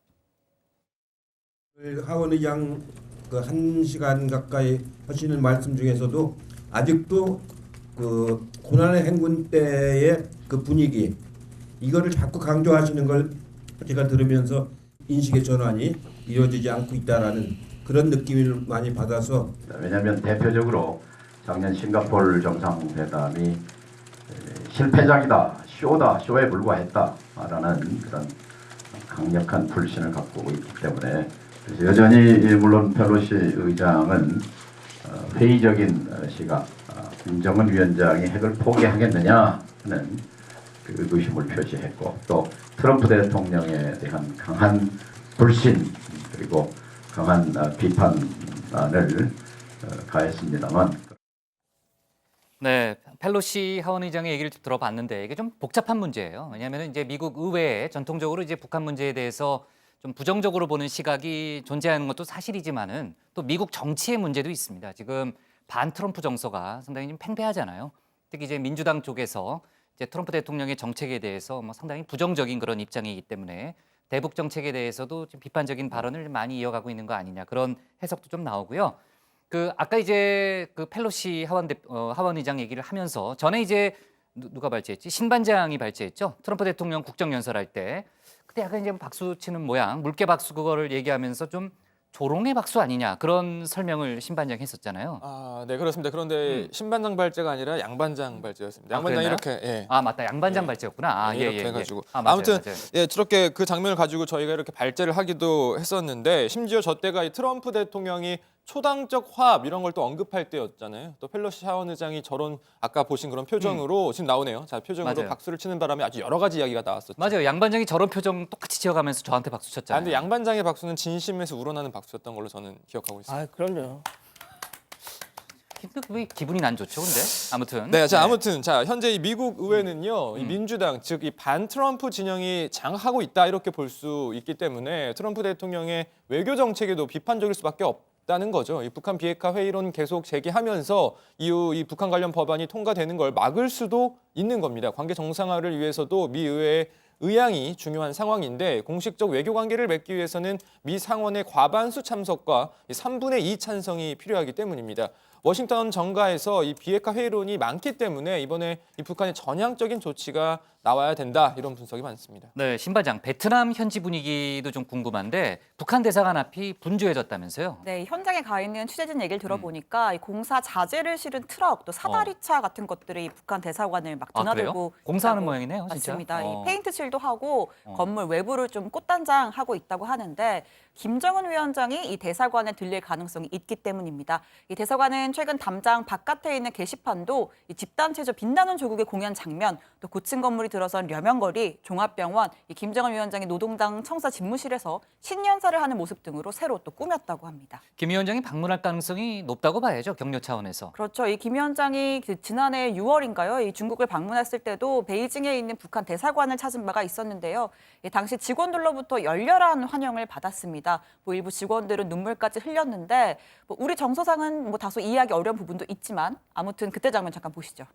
Speaker 18: 하원 의장 그 1시간 가까이 하시는 말씀 중에서도 아직도 그 고난의 행군 때의 그 분위기 이거를 자꾸 강조하시는 걸 제가 들으면서 인식의 전환이 이루어지지 않고 있다라는 그런 느낌을 많이 받아서
Speaker 1: 왜냐하면 대표적으로 작년 싱가포르 정상회담이 실패작이다, 쇼다, 쇼에 불과했다라는 그런 강력한 불신을 갖고 있기 때문에 그래서 여전히 물론 펠로시 의장은 회의적인 시각, 김정은 위원장이 핵을 포기하겠느냐 하는 그 의구심을 표시했고 또 트럼프 대통령에 대한 강한 불신 그리고 강한 비판을 가했습니다만.
Speaker 8: 네, 펠로시 하원 의장의 얘기를 좀 들어봤는데 이게 좀 복잡한 문제예요. 왜냐하면 이제 미국 의회에 전통적으로 이제 북한 문제에 대해서 좀 부정적으로 보는 시각이 존재하는 것도 사실이지만은 또 미국 정치의 문제도 있습니다. 지금 반 트럼프 정서가 상당히 좀 팽배하잖아요. 특히 이제 민주당 쪽에서 이제 트럼프 대통령의 정책에 대해서 상당히 부정적인 그런 입장이기 때문에 대북 정책에 대해서도 좀 비판적인 발언을 많이 이어가고 있는 거 아니냐 그런 해석도 좀 나오고요. 그 아까 이제 그 펠로시 하원 의장 얘기를 하면서 전에 이제 누가 발제했지? 신반장이 발제했죠. 트럼프 대통령 국정연설할 때 그때 약간 이제 박수 치는 모양, 물개 박수 그거를 얘기하면서 좀 조롱의 박수 아니냐 그런 설명을 신반장이 했었잖아요.
Speaker 9: 아, 네 그렇습니다. 그런데 신반장 발제가 아니라 양반장 발제였습니다. 양반장이 이렇게 예.
Speaker 8: 아 맞다, 양반장 발제였구나. 아,
Speaker 9: 네, 이렇게 해가지고
Speaker 8: 맞아요,
Speaker 9: 아무튼
Speaker 8: 맞아요.
Speaker 9: 예 저렇게 그 장면을 가지고 저희가 이렇게 발제를 하기도 했었는데 심지어 저 때가 이 트럼프 대통령이 초당적 화합 이런 걸 또 언급할 때였잖아요. 또 펠로시 하원 의장이 저런 아까 보신 그런 표정으로 지금 나오네요. 자 표정으로
Speaker 8: 맞아요.
Speaker 9: 박수를 치는 바람에 아주 여러 가지 이야기가 나왔었죠.
Speaker 8: 맞아요. 양반장이 저런 표정 똑같이 지어가면서 저한테 박수 쳤잖아요.
Speaker 9: 근데 양반장의 박수는 진심에서 우러나는 박수였던 걸로 저는 기억하고 있습니다.
Speaker 14: 아, 그럼요.
Speaker 8: 왜 기분이 안 좋죠, 근데? 아무튼.
Speaker 9: 네, 자 아무튼 자 현재 이 미국 의회는요, 이 민주당 즉 이 반 트럼프 진영이 장하고 있다 이렇게 볼 수 있기 때문에 트럼프 대통령의 외교 정책에도 비판적일 수밖에 없다는 거죠. 이 북한 비핵화 회의론 계속 제기하면서 이후 이 북한 관련 법안이 통과되는 걸 막을 수도 있는 겁니다. 관계 정상화를 위해서도 미 의회의 의향이 중요한 상황인데 공식적 외교 관계를 맺기 위해서는 미 상원의 과반수 참석과 3분의 2 찬성이 필요하기 때문입니다. 워싱턴 정가에서 이 비핵화 회의론이 많기 때문에 이번에 이 북한의 전향적인 조치가 나와야 된다 이런 분석이 많습니다.
Speaker 8: 네, 신반장 베트남 현지 분위기도 좀 궁금한데 북한 대사관 앞이 분주해졌다면서요?
Speaker 10: 네, 현장에 가 있는 취재진 얘기를 들어보니까 이 공사 자재를 실은 트럭 또 사다리차 같은 것들이 북한 대사관을 막 드나들고
Speaker 8: 공사하는
Speaker 10: 있다고.
Speaker 8: 모양이네요, 진짜.
Speaker 10: 맞습니다. 이 페인트 칠도 하고 건물 외부를 좀 꽃단장하고 있다고 하는데 김정은 위원장이 이 대사관에 들릴 가능성이 있기 때문입니다. 이 대사관은 최근 담장 바깥에 있는 게시판도 이 집단체조 빛나는 조국의 공연 장면, 또 고층 건물이 들어선 려명거리, 종합병원, 이 김정은 위원장이 노동당 청사 집무실에서 신년사를 하는 모습 등으로 새로 또 꾸몄다고 합니다.
Speaker 8: 김 위원장이 방문할 가능성이 높다고 봐야죠, 격려 차원에서.
Speaker 10: 그렇죠. 이 김 위원장이 지난해 6월인가요? 이 중국을 방문했을 때도 베이징에 있는 북한 대사관을 찾은 바가 있었는데요. 당시 직원들로부터 열렬한 환영을 받았습니다. 일부 직원들은 눈물까지 흘렸는데 우리 정서상은 다소 이해하기 어려운 부분도 있지만 아무튼 그때 장면 잠깐 보시죠.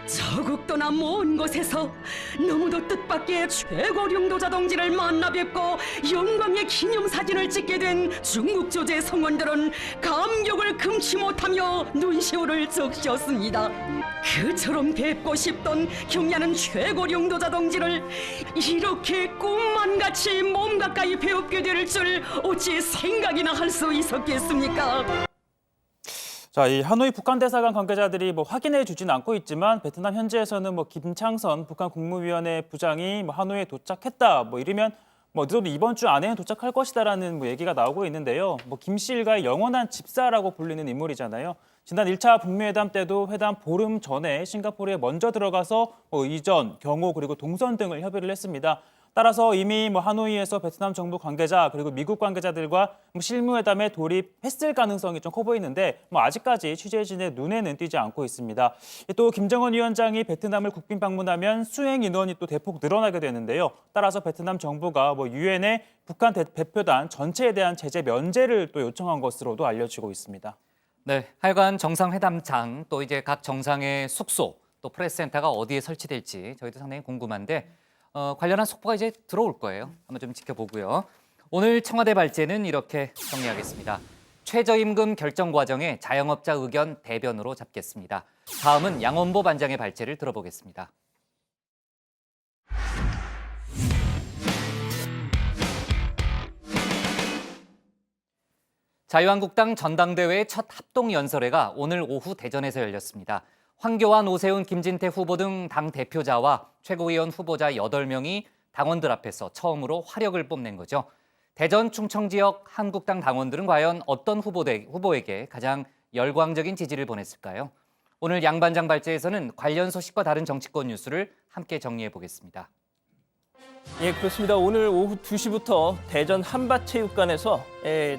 Speaker 13: 저국도나 먼 곳에서 너무도 뜻밖의 최고령도자 동지를 만나 뵙고 영광의 기념사진을 찍게 된 중국 조제 성원들은 감격을 금치 못하며 눈시울을 적셨습니다. 그처럼 뵙고 싶던 경야는 최고령도자 동지를 이렇게 꿈만같이 몸 가까이 뵙게 될 줄 어찌 생각이나 할 수 있었겠습니까?
Speaker 15: 자, 이 하노이 북한 대사관 관계자들이 뭐 확인해 주진 않고 있지만 베트남 현지에서는 뭐 김창선 북한 국무위원회 부장이 뭐 하노이에 도착했다. 뭐 이르면 뭐 늦어도 이번 주 안에 도착할 것이다라는 뭐 얘기가 나오고 있는데요. 뭐 김 씨 일가의 영원한 집사라고 불리는 인물이잖아요. 지난 1차 북미 회담 때도 회담 보름 전에 싱가포르에 먼저 들어가서 뭐 의전, 경호 그리고 동선 등을 협의를 했습니다. 따라서 이미 뭐 하노이에서 베트남 정부 관계자 그리고 미국 관계자들과 뭐 실무회담에 돌입했을 가능성이 좀 커 보이는데 뭐 아직까지 취재진의 눈에는 띄지 않고 있습니다. 또 김정은 위원장이 베트남을 국빈 방문하면 수행 인원이 또 대폭 늘어나게 되는데요. 따라서 베트남 정부가 뭐 유엔의 북한 대표단 전체에 대한 제재 면제를 또 요청한 것으로도 알려지고 있습니다.
Speaker 8: 네, 하여간 정상회담장 또 이제 각 정상의 숙소 또 프레스센터가 어디에 설치될지 저희도 상당히 궁금한데 관련한 속보가 이제 들어올 거예요. 한번 좀 지켜보고요. 오늘 청와대 발제는 이렇게 정리하겠습니다. 최저임금 결정 과정에 자영업자 의견 대변으로 잡겠습니다. 다음은 양원보 반장의 발제를 들어보겠습니다. 자유한국당 전당대회의 첫 합동연설회가 오늘 오후 대전에서 열렸습니다. 황교안, 오세훈, 김진태 후보 등 당 대표자와 최고위원 후보자 8명이 당원들 앞에서 처음으로 화력을 뽐낸 거죠. 대전, 충청 지역 한국당 당원들은 과연 어떤 후보에게 가장 열광적인 지지를 보냈을까요? 오늘 양 반장 발제에서는 관련 소식과 다른 정치권 뉴스를 함께 정리해 보겠습니다.
Speaker 14: 예, 그렇습니다. 오늘 오후 2시부터 대전 한밭체육관에서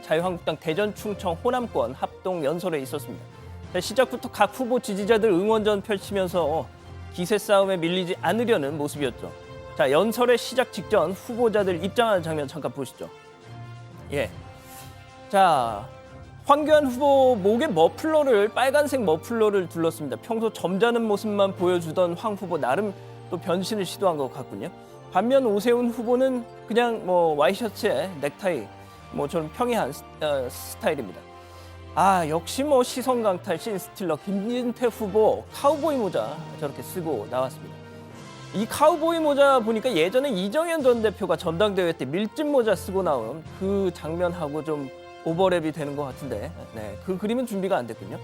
Speaker 14: 자유한국당 대전, 충청, 호남권 합동 연설회 있었습니다. 시작부터 각 후보 지지자들 응원전 펼치면서 기세 싸움에 밀리지 않으려는 모습이었죠. 자, 연설회 시작 직전 후보자들 입장하는 장면 잠깐 보시죠. 예. 자, 황교안 후보 목에 빨간색 머플러를 둘렀습니다. 평소 점잖은 모습만 보여주던 황 후보 나름 또 변신을 시도한 것 같군요. 반면 오세훈 후보는 그냥 뭐 와이셔츠에 넥타이 좀 평이한 스타일입니다. 역시 뭐 시선 강탈 신스틸러 김진태 후보 카우보이 모자 저렇게 쓰고 나왔습니다. 이 카우보이 모자 보니까 예전에 이정현 전 대표가 전당대회 때 밀짚 모자 쓰고 나온 그 장면하고 좀 오버랩이 되는 것 같은데 그 그림은 준비가 안 됐군요.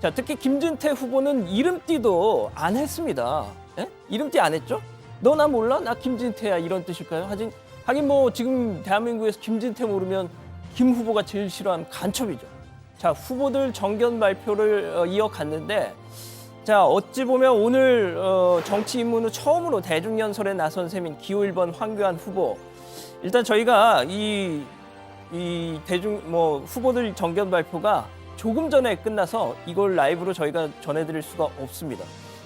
Speaker 14: 자, 특히 김진태 후보는 이름띠도 안 했습니다. 이름띠 안 했죠? 너 나 몰라? 나 김진태야 이런 뜻일까요? 하긴 뭐 지금 대한민국에서 김진태 모르면 김 후보가 제일 싫어하는 간첩이죠. 자, 후보들 정견 발표를 이어갔는데 자, 어찌 보면 오늘 정치 입문 후 처음으로 대중연설에 나선 셈인 기호 1번 황교안 후보. 일단 저희가 이 후보들 정견 발표가 조금 전에 끝나서 이걸 라이브로 저희가 전해드릴 수가 없습니다.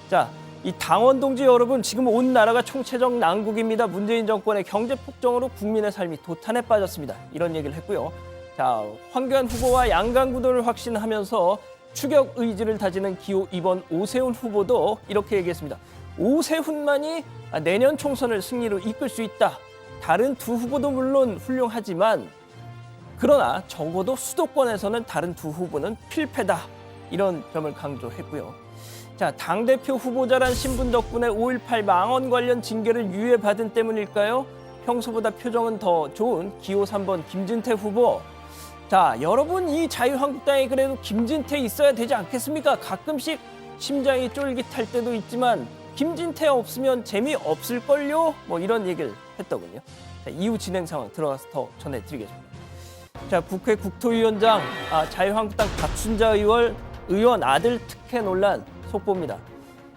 Speaker 14: 자, 이 당원 동지 여러분, 지금 온 나라가 총체적 난국입니다. 문재인 정권의 경제 폭정으로 국민의 삶이 도탄에 빠졌습니다. 이런 얘기를 했고요. 자, 황교안 후보와 양강구도를 확신하면서 추격 의지를 다지는 기호 2번 오세훈 후보도 이렇게 얘기했습니다. 오세훈만이 내년 총선을 승리로 이끌 수 있다. 다른 두 후보도 물론 훌륭하지만 그러나 적어도 수도권에서는 다른 두 후보는 필패다. 이런 점을 강조했고요. 자, 당대표 후보자란 신분 덕분에 5.18 망언 관련 징계를 유예받은 때문일까요? 평소보다 표정은 더 좋은 기호 3번 김진태 후보. 자, 여러분 이 자유한국당에 그래도 김진태 있어야 되지 않겠습니까? 가끔씩 심장이 쫄깃할 때도 있지만 김진태 없으면 재미없을걸요? 뭐 이런 얘기를 했더군요. 자, 이후 진행 상황 들어가서 더 전해드리겠습니다. 자, 국회 국토위원장 자유한국당 박순자 의원 아들 특혜 논란 속보입니다.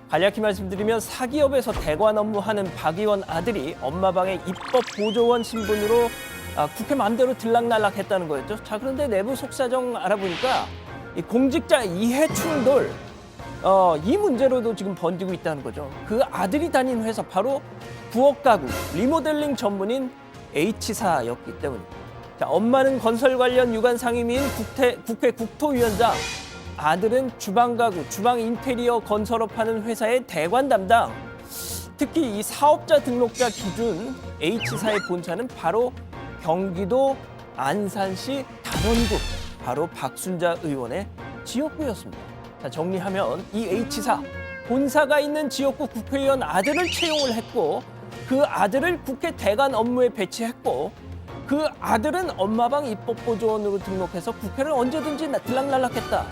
Speaker 14: 간략히 말씀드리면 사기업에서 대관 업무하는 박 의원 아들이 엄마 방에 입법 보조원 신분으로 국회 맘대로 들락날락했다는 거였죠. 자, 그런데 내부 속사정 알아보니까 이 공직자 이해 충돌 이 문제로도 지금 번지고 있다는 거죠. 그 아들이 다닌 회사 바로 부엌 가구 리모델링 전문인 H사였기 때문입니다. 자, 엄마는 건설 관련 유관 상임위인 국회 국토위원장, 아들은 주방 가구, 주방 인테리어 건설업 하는 회사의 대관 담당. 특히 이 사업자 등록자 기준 H사의 본사는 바로 경기도 안산시 단원구, 바로 박순자 의원의 지역구였습니다. 자, 정리하면 이 H사, 본사가 있는 지역구 국회의원 아들을 채용을 했고 그 아들을 국회 대관 업무에 배치했고 그 아들은 엄마방 입법보조원으로 등록해서 국회를 언제든지 들락날락했다.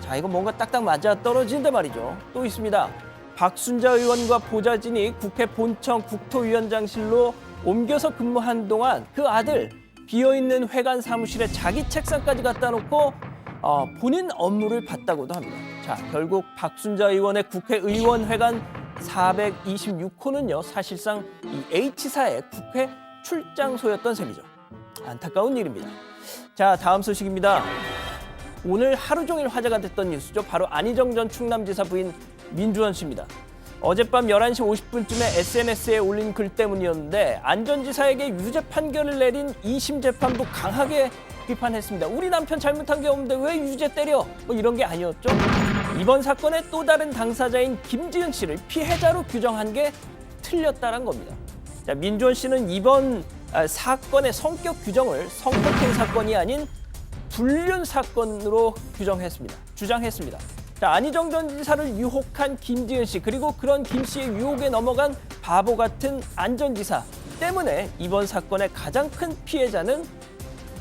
Speaker 14: 자, 자, 이거 뭔가 딱딱 맞아 떨어지는데 말이죠. 또 있습니다. 박순자 의원과 보좌진이 국회 본청 국토위원장실로 옮겨서 근무한 동안 그 아들 비어있는 회관 사무실에 자기 책상까지 갖다 놓고 본인 업무를 봤다고도 합니다. 자, 결국 박순자 의원의 국회의원 회관 426호는요, 사실상 이 H사의 국회 출장소였던 셈이죠. 안타까운 일입니다. 자, 다음 소식입니다. 오늘 하루 종일 화제가 됐던 뉴스죠. 바로 안희정 전 충남지사 부인 민주원 씨입니다. 어젯밤 11시 50분쯤에 SNS에 올린 글 때문이었는데 안 전 지사에게 유죄 판결을 내린 2심 재판부 강하게 비판했습니다. 우리 남편 잘못한 게 없는데 왜 유죄 때려? 뭐 이런 게 아니었죠. 이번 사건의 또 다른 당사자인 김지은 씨를 피해자로 규정한 게 틀렸다는 겁니다. 자, 민주원 씨는 이번 사건의 성격 규정을 성폭행 사건이 아닌 불륜 사건으로 주장했습니다. 자, 안희정 전 지사를 유혹한 김지은 씨, 그리고 그런 김 씨의 유혹에 넘어간 바보 같은 안 전 지사 때문에 이번 사건의 가장 큰 피해자는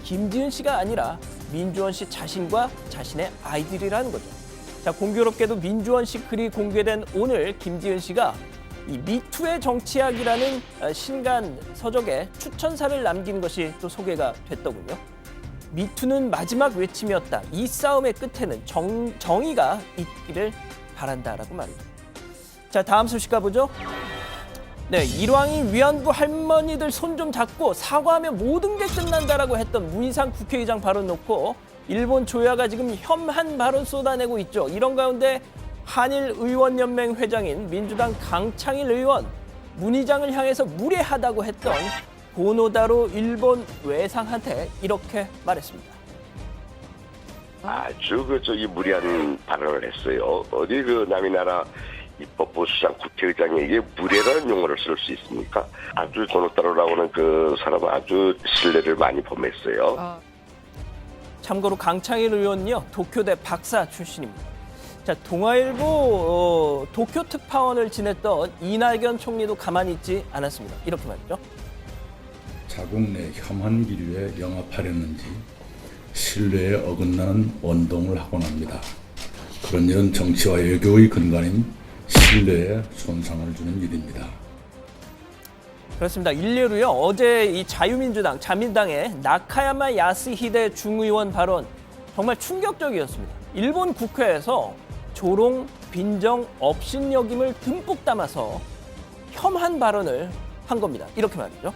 Speaker 14: 김지은 씨가 아니라 민주원 씨 자신과 자신의 아이들이라는 거죠. 자, 공교롭게도 민주원 씨 글이 공개된 오늘 김지은 씨가 이 미투의 정치학이라는 신간 서적에 추천사를 남긴 것이 또 소개가 됐더군요. 미투는 마지막 외침이었다. 이 싸움의 끝에는 정의가 있기를 바란다라고 말이죠. 자, 다음 소식 가보죠. 네, 일왕이 위안부 할머니들 손 좀 잡고 사과하면 모든 게 끝난다라고 했던 문희상 국회의장 발언 놓고 일본 조야가 지금 혐한 발언 쏟아내고 있죠. 이런 가운데 한일의원연맹 회장인 민주당 강창일 의원, 문 의장을 향해서 무례하다고 했던 고노다로 일본 외상한테 이렇게 말했습니다.
Speaker 2: 아주 저기 무리한 발언을 했어요. 어디 남의 나라 입법부 수장 국회의장에게 무례라는 용어를 쓸 수 있습니까? 아주 고노다로라고 하는 그 사람은 아주 신뢰를 많이 범했어요.
Speaker 14: 참고로 강창일 의원은요, 도쿄대 박사 출신입니다. 자, 동아일보 도쿄 특파원을 지냈던 이낙연 총리도 가만히 있지 않았습니다. 이렇게 말이죠.
Speaker 22: 자국 내 혐한 기류에 영합하려는지 신뢰에 어긋나는 원동을 하곤 합니다. 그런 일은 정치와 외교의 근간인 신뢰에 손상을 주는 일입니다.
Speaker 14: 그렇습니다. 일례로요, 어제 이 자유민주당, 자민당의 나카야마 야스히데 중의원 발언 정말 충격적이었습니다. 일본 국회에서 조롱, 빈정, 업신여김을 듬뿍 담아서 혐한 발언을 한 겁니다. 이렇게 말이죠.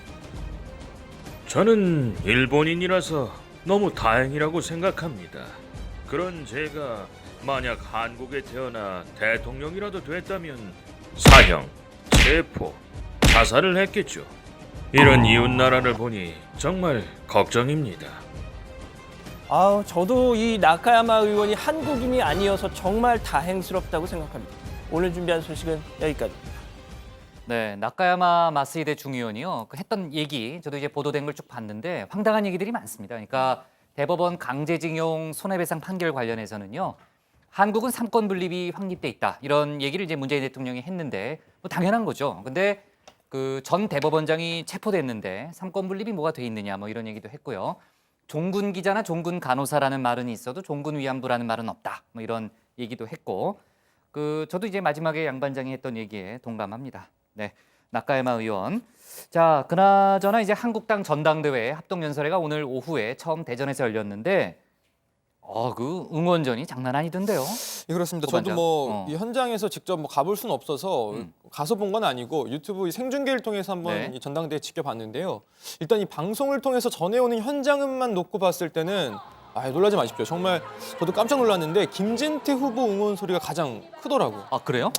Speaker 23: 저는 일본인이라서 너무 다행이라고 생각합니다. 그런 제가 만약 한국에 태어나 대통령이라도 됐다면 사형, 체포, 자살을 했겠죠. 이런 이웃 나라를 보니 정말 걱정입니다.
Speaker 14: 저도 이 나카야마 의원이 한국인이 아니어서 정말 다행스럽다고 생각합니다. 오늘 준비한 소식은 여기까지.
Speaker 8: 네, 나카야마 마스히데 중의원이요. 그 했던 얘기, 저도 이제 보도된 걸 쭉 봤는데 황당한 얘기들이 많습니다. 그러니까 대법원 강제징용 손해배상 판결 관련해서는요, 한국은 삼권 분립이 확립돼 있다, 이런 얘기를 이제 문재인 대통령이 했는데 뭐 당연한 거죠. 근데 그 전 대법원장이 체포됐는데 삼권 분립이 뭐가 돼 있느냐, 뭐 이런 얘기도 했고요. 종군 기자나 종군 간호사라는 말은 있어도 종군 위안부라는 말은 없다, 뭐 이런 얘기도 했고, 저도 이제 마지막에 양반장이 했던 얘기에 동감합니다. 네, 나카야마 의원. 자, 그나저나 이제 한국당 전당대회 합동연설회가 오늘 오후에 처음 대전에서 열렸는데, 그 응원전이 장난 아니던데요.
Speaker 9: 예, 그렇습니다. 저도 이 현장에서 직접 가볼 수는 없어서 가서 본 건 아니고 유튜브 이 생중계를 통해서 한번 이 전당대회 지켜봤는데요. 일단 이 방송을 통해서 전해오는 현장음만 놓고 봤을 때는 놀라지 마십시오. 정말 저도 깜짝 놀랐는데 김진태 후보 응원 소리가 가장 크더라고요.
Speaker 8: 아, 그래요?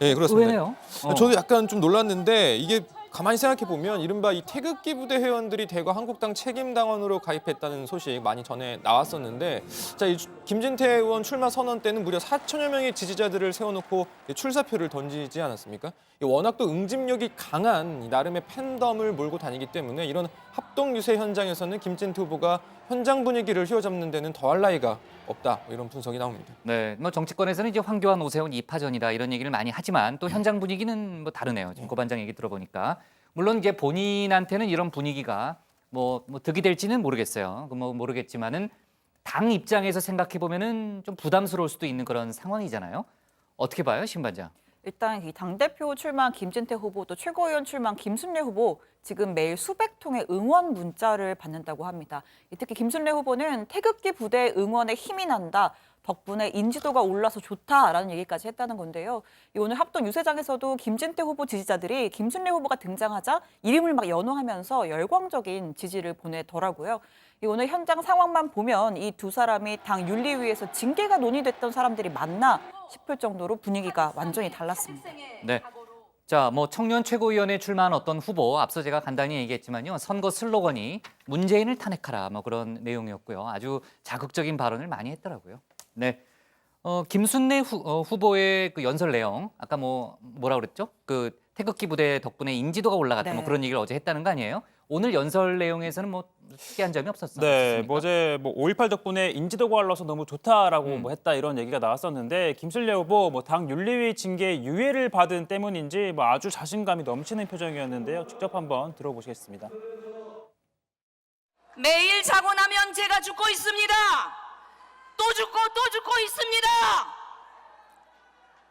Speaker 9: 네, 그렇습니다.
Speaker 8: 왜요?
Speaker 9: 저도 약간 좀 놀랐는데 이게 가만히 생각해 보면 이른바 이 태극기 부대 회원들이 대거 한국당 책임당원으로 가입했다는 소식 많이 전해 나왔었는데, 자, 이 김진태 의원 출마 선언 때는 무려 4천여 명의 지지자들을 세워놓고 출사표를 던지지 않았습니까? 워낙 또 응집력이 강한 나름의 팬덤을 몰고 다니기 때문에 이런 합동 유세 현장에서는 김진태 후보가 현장 분위기를 휘어잡는 데는 더할 나위가 없다, 이런 분석이 나옵니다.
Speaker 8: 네, 뭐 정치권에서는 이제 황교안, 오세훈 2파전이다 이런 얘기를 많이 하지만 또 현장 분위기는 뭐 다르네요. 지금 고반장 얘기 들어보니까. 물론 이제 본인한테는 이런 분위기가 뭐 득이 될지는 모르겠어요. 모르겠지만은 당 입장에서 생각해 보면은 좀 부담스러울 수도 있는 그런 상황이잖아요. 어떻게 봐요, 심 반장?
Speaker 10: 일단 이 당대표 출마한 김진태 후보 또 최고위원 출마한 김순례 후보 지금 매일 수백 통의 응원 문자를 받는다고 합니다. 특히 김순례 후보는 태극기 부대 응원에 힘이 난다. 덕분에 인지도가 올라서 좋다라는 얘기까지 했다는 건데요. 오늘 합동 유세장에서도 김진태 후보 지지자들이 김순례 후보가 등장하자 이름을 막 연호하면서 열광적인 지지를 보내더라고요. 오늘 현장 상황만 보면 이 두 사람이 당 윤리위에서 징계가 논의됐던 사람들이 맞나 싶을 정도로 분위기가 완전히 달랐습니다.
Speaker 8: 네. 자, 뭐 청년 최고위원회 출마한 어떤 후보 앞서 제가 간단히 얘기했지만요. 선거 슬로건이 문재인을 탄핵하라 뭐 그런 내용이었고요. 아주 자극적인 발언을 많이 했더라고요. 네. 김순례 후보의 그 연설 내용 아까 뭐라 그랬죠? 그 태극기 부대 덕분에 인지도가 올라갔다 뭐 그런 얘기를 어제 했다는 거 아니에요? 오늘 연설 내용에서는 뭐 특이한 점이 없었어요.
Speaker 15: 네, 어제 5.18 덕분에 인지도가 올라서 너무 좋다라고 했다 이런 얘기가 나왔었는데 김순례 후보 당 윤리위 징계 유예를 받은 때문인지 아주 자신감이 넘치는 표정이었는데요. 직접 한번 들어보시겠습니다.
Speaker 13: 매일 자고 나면 제가 죽고 있습니다. 또 죽고 있습니다.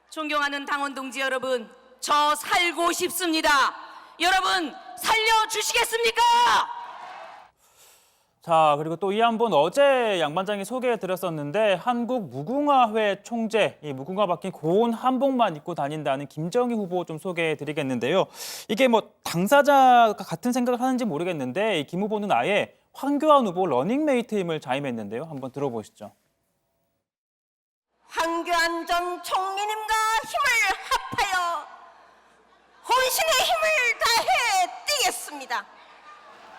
Speaker 13: 존경하는 당원 동지 여러분, 저 살고 싶습니다. 여러분 살려주시겠습니까?
Speaker 15: 자, 그리고 또 이 한 분 어제 양 반장이 소개해드렸었는데 한국 무궁화회 총재, 이 무궁화 박힌 고운 한복만 입고 다닌다는 김정희 후보 좀 소개해드리겠는데요. 이게 당사자가 같은 생각을 하는지 모르겠는데 이 김 후보는 아예 황교안 후보 러닝메이트임을 자임했는데요. 한번 들어보시죠.
Speaker 17: 황교안 전 총리님과 힘을 합하여 혼신의 힘을 다해 뛰겠습니다.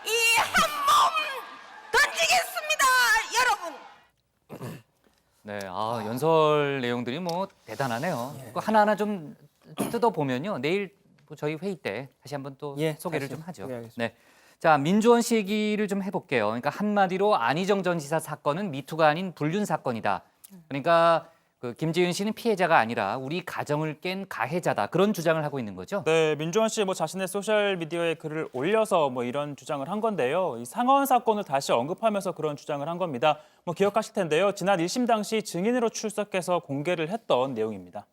Speaker 17: 이 한 몸 던지겠습니다, 여러분.
Speaker 8: 네, 연설 내용들이 대단하네요. 그거 하나하나 좀 뜯어보면요. 내일 저희 회의 때 다시 한번 또 소개를 좀 하죠. 네. 자, 민주원 씨 얘기를 좀 해볼게요. 그러니까 한마디로 안희정 전 지사 사건은 미투가 아닌 불륜 사건이다. 그러니까 그 김지은 씨는 피해자가 아니라 우리 가정을 깬 가해자다. 그런 주장을 하고 있는 거죠.
Speaker 15: 네, 민주원 씨 자신의 소셜 미디어에 글을 올려서 이런 주장을 한 건데요. 이 상하원 사건을 다시 언급하면서 그런 주장을 한 겁니다. 기억하실 텐데요. 지난 1심 당시 증인으로 출석해서 공개를 했던 내용입니다.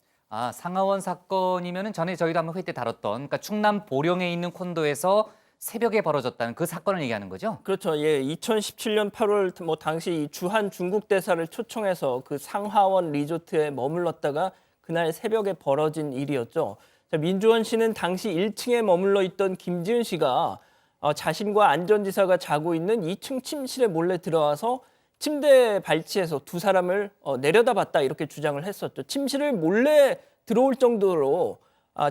Speaker 8: 상하원 사건이면은 전에 저희도 한번 회의 때 다뤘던 그러니까 충남 보령에 있는 콘도에서 새벽에 벌어졌다는 그 사건을 얘기하는 거죠?
Speaker 14: 그렇죠. 예, 2017년 8월 당시 주한 중국 대사를 초청해서 그 상하원 리조트에 머물렀다가 그날 새벽에 벌어진 일이었죠. 자, 민주원 씨는 당시 1층에 머물러 있던 김지은 씨가 자신과 안 전 지사가 자고 있는 2층 침실에 몰래 들어와서 침대 발치에서 두 사람을 내려다봤다 이렇게 주장을 했었죠. 침실을 몰래 들어올 정도로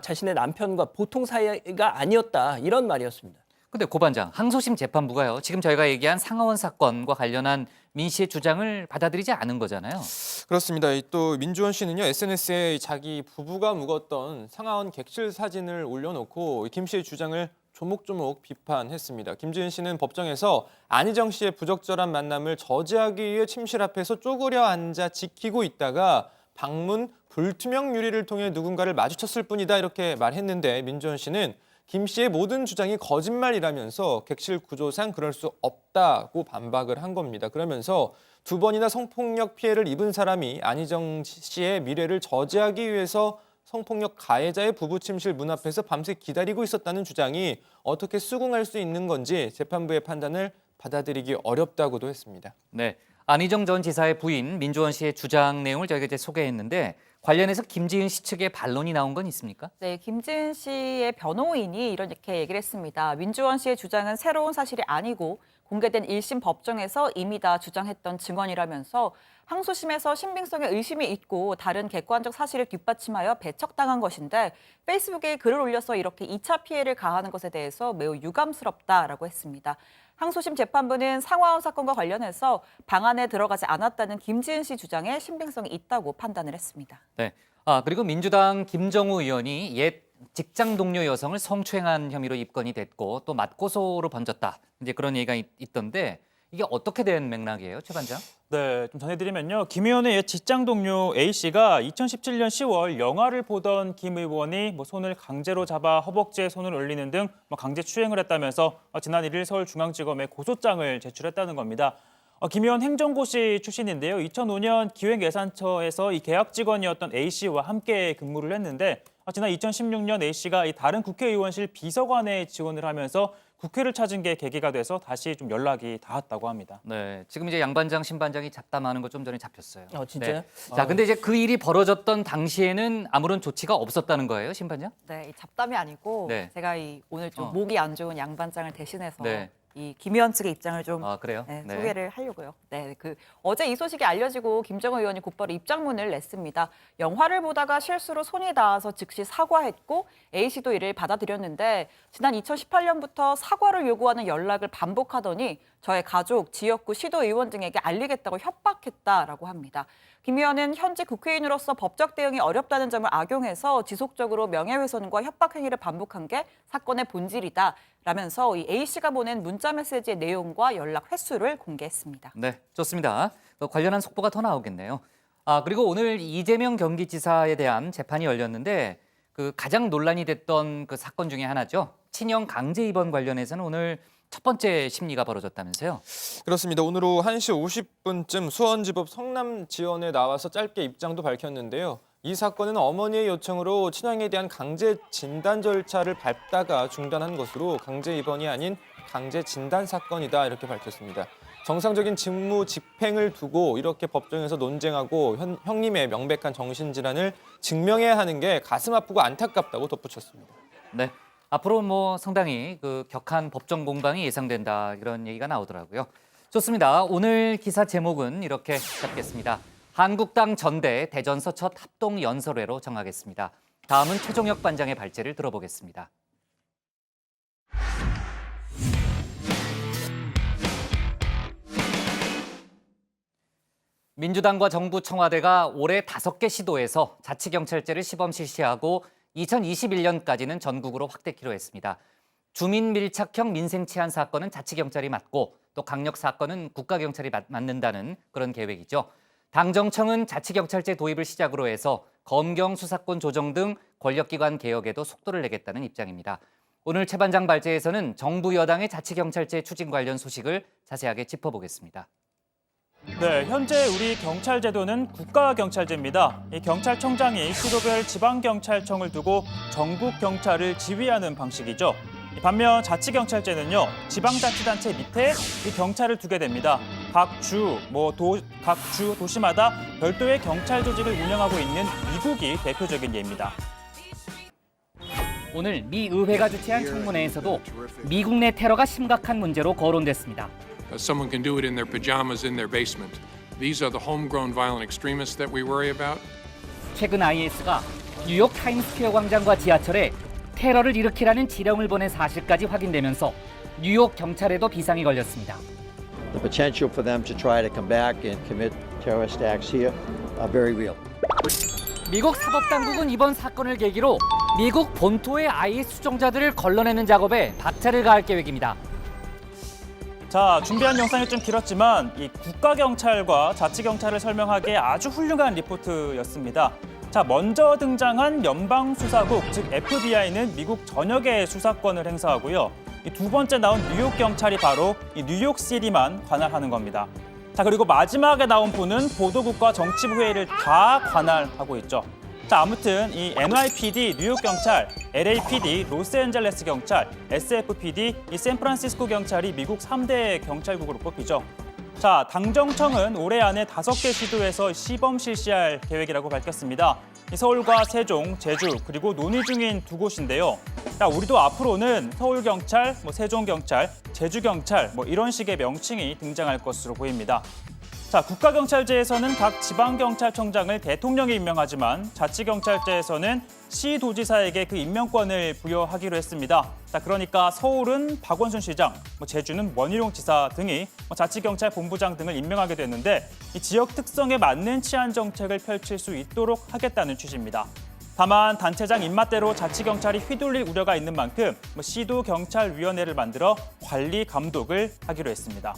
Speaker 14: 자신의 남편과 보통 사이가 아니었다 이런 말이었습니다.
Speaker 8: 근데 고 반장, 항소심 재판부가요. 지금 저희가 얘기한 상하원 사건과 관련한 민 씨의 주장을 받아들이지 않은 거잖아요.
Speaker 9: 그렇습니다. 또 민주원 씨는요 SNS에 자기 부부가 묵었던 상하원 객실 사진을 올려놓고 김 씨의 주장을 조목조목 비판했습니다. 김지은 씨는 법정에서 안희정 씨의 부적절한 만남을 저지하기 위해 침실 앞에서 쪼그려 앉아 지키고 있다가 방문 불투명 유리를 통해 누군가를 마주쳤을 뿐이다 이렇게 말했는데 민주원 씨는 김 씨의 모든 주장이 거짓말이라면서 객실 구조상 그럴 수 없다고 반박을 한 겁니다. 그러면서 두 번이나 성폭력 피해를 입은 사람이 안희정 씨의 미래를 저지하기 위해서 성폭력 가해자의 부부 침실 문 앞에서 밤새 기다리고 있었다는 주장이 어떻게 수긍할 수 있는 건지 재판부의 판단을 받아들이기 어렵다고도 했습니다.
Speaker 8: 네, 안희정 전 지사의 부인 민주원 씨의 주장 내용을 저희가 이제 소개했는데 관련해서 김지은 씨 측의 반론이 나온 건 있습니까?
Speaker 10: 네, 김지은 씨의 변호인이 이렇게 얘기를 했습니다. 민주원 씨의 주장은 새로운 사실이 아니고 공개된 1심 법정에서 이미 다 주장했던 증언이라면서 항소심에서 신빙성에 의심이 있고 다른 객관적 사실을 뒷받침하여 배척당한 것인데 페이스북에 글을 올려서 이렇게 2차 피해를 가하는 것에 대해서 매우 유감스럽다라고 했습니다. 항소심 재판부는 상하원 사건과 관련해서 방안에 들어가지 않았다는 김지은 씨 주장에 신빙성이 있다고 판단을 했습니다.
Speaker 8: 네. 그리고 민주당 김정우 의원이 옛 직장 동료 여성을 성추행한 혐의로 입건이 됐고 또 맞고소로 번졌다. 이제 그런 얘기가 있던데 이게 어떻게 된 맥락이에요, 최 반장?
Speaker 15: 네, 좀 전해드리면요. 김 의원의 옛 직장 동료 A 씨가 2017년 10월 영화를 보던 김 의원이 손을 강제로 잡아 허벅지에 손을 올리는 등 강제 추행을 했다면서 지난 1일 서울중앙지검에 고소장을 제출했다는 겁니다. 김 의원 행정고시 출신인데요. 2005년 기획예산처에서 이 계약 직원이었던 A 씨와 함께 근무를 했는데 지난 2016년 A 씨가 이 다른 국회의원실 비서관에 지원을 하면서 국회를 찾은 게 계기가 돼서 다시 좀 연락이 닿았다고 합니다.
Speaker 8: 네, 지금 이제 양반장, 신반장이 잡담하는 거 좀 전에 잡혔어요.
Speaker 14: 진짜요?
Speaker 8: 네. 자, 근데 이제 그 일이 벌어졌던 당시에는 아무런 조치가 없었다는 거예요, 신반장?
Speaker 10: 네, 이 잡담이 아니고
Speaker 8: 네.
Speaker 10: 제가 오늘 좀 목이 안 좋은 양반장을 대신해서
Speaker 8: 네.
Speaker 10: 이 김 의원 측의 입장을 좀
Speaker 8: 그래요?
Speaker 10: 네,
Speaker 8: 네.
Speaker 10: 소개를 하려고요. 네, 어제 이 소식이 알려지고 김정은 의원이 곧바로 입장문을 냈습니다. 영화를 보다가 실수로 손이 닿아서 즉시 사과했고 A 씨도 이를 받아들였는데 지난 2018년부터 사과를 요구하는 연락을 반복하더니 저의 가족, 지역구, 시도 의원 등에게 알리겠다고 협박했다라고 합니다. 김 의원은 현재 국회의원으로서 법적 대응이 어렵다는 점을 악용해서 지속적으로 명예훼손과 협박 행위를 반복한 게 사건의 본질이다라면서 이 A 씨가 보낸 문자 메시지의 내용과 연락 횟수를 공개했습니다.
Speaker 8: 네, 좋습니다. 관련한 속보가 더 나오겠네요. 그리고 오늘 이재명 경기지사에 대한 재판이 열렸는데 가장 논란이 됐던 그 사건 중에 하나죠. 친형 강제 입원 관련해서는 오늘 첫 번째 심리가 벌어졌다면서요?
Speaker 9: 그렇습니다. 오늘 오후 1시 50분쯤 수원지법 성남지원에 나와서 짧게 입장도 밝혔는데요. 이 사건은 어머니의 요청으로 친형에 대한 강제 진단 절차를 밟다가 중단한 것으로 강제 입원이 아닌 강제 진단 사건이다 이렇게 밝혔습니다. 정상적인 직무 집행을 두고 이렇게 법정에서 논쟁하고 형님의 명백한 정신질환을 증명해야 하는 게 가슴 아프고 안타깝다고 덧붙였습니다.
Speaker 8: 네. 앞으로 상당히 격한 법정 공방이 예상된다 이런 얘기가 나오더라고요. 좋습니다. 오늘 기사 제목은 이렇게 잡겠습니다. 한국당 전대 대전서 첫 합동 연설회로 정하겠습니다. 다음은 최종혁 반장의 발제를 들어보겠습니다. 민주당과 정부 청와대가 올해 5개 시도에서 자치경찰제를 시범 실시하고 2021년까지는 전국으로 확대키로 했습니다. 주민 밀착형 민생 치안 사건은 자치경찰이 맡고 또 강력 사건은 국가경찰이 맡는다는 그런 계획이죠. 당정청은 자치경찰제 도입을 시작으로 해서 검경 수사권 조정 등 권력기관 개혁에도 속도를 내겠다는 입장입니다. 오늘 최 반장 발제에서는 정부 여당의 자치경찰제 추진 관련 소식을 자세하게 짚어보겠습니다.
Speaker 15: 네, 현재 우리 경찰 제도는 국가경찰제입니다. 이 경찰청장이 시도별 지방경찰청을 두고 전국 경찰을 지휘하는 방식이죠. 반면 자치경찰제는요, 지방자치단체 밑에 이 경찰을 두게 됩니다. 각 주, 도시마다 별도의 경찰 조직을 운영하고 있는 미국이 대표적인 예입니다.
Speaker 8: 오늘 미 의회가 주최한 청문회에서도 미국 내 테러가 심각한 문제로 거론됐습니다.
Speaker 3: Someone can do it in their pajamas in their basement. These are the homegrown violent extremists that we worry about.
Speaker 8: 최근 IS가 뉴욕 타임스퀘어 광장과 지하철에 테러를 일으키라는 지령을 보낸 사실까지 확인되면서 뉴욕 경찰에도 비상이 걸렸습니다.
Speaker 5: The potential for them to try to come back and commit terrorist acts here are very real.
Speaker 8: 미국 사법당국은 이번 사건을 계기로 미국 본토의 IS 수종자들을 걸러내는 작업에 박차를 가할 계획입니다.
Speaker 15: 자, 준비한 영상이 좀 길었지만 이 국가경찰과 자치경찰을 설명하기에 아주 훌륭한 리포트였습니다. 자, 먼저 등장한 연방수사국, 즉 FBI는 미국 전역의 수사권을 행사하고요. 이 두 번째 나온 뉴욕경찰이 바로 이 뉴욕시티만 관할하는 겁니다. 자, 그리고 마지막에 나온 분은 보도국과 정치부 회의를 다 관할하고 있죠. 자, 아무튼 이 NYPD 뉴욕경찰, LAPD 로스앤젤레스 경찰, SFPD 이 샌프란시스코 경찰이 미국 3대 경찰국으로 꼽히죠. 자, 당정청은 올해 안에 5개 시도에서 시범 실시할 계획이라고 밝혔습니다. 이 서울과 세종, 제주 그리고 논의 중인 2곳인데요. 자, 우리도 앞으로는 서울경찰, 세종경찰, 제주경찰 이런 식의 명칭이 등장할 것으로 보입니다. 자, 국가경찰제에서는 각 지방경찰청장을 대통령이 임명하지만 자치경찰제에서는 시도지사에게 그 임명권을 부여하기로 했습니다. 자, 그러니까 서울은 박원순 시장, 제주는 원희룡 지사 등이 자치경찰 본부장 등을 임명하게 됐는데 이 지역 특성에 맞는 치안 정책을 펼칠 수 있도록 하겠다는 취지입니다. 다만 단체장 입맛대로 자치경찰이 휘둘릴 우려가 있는 만큼 시도경찰위원회를 만들어 관리 감독을 하기로 했습니다.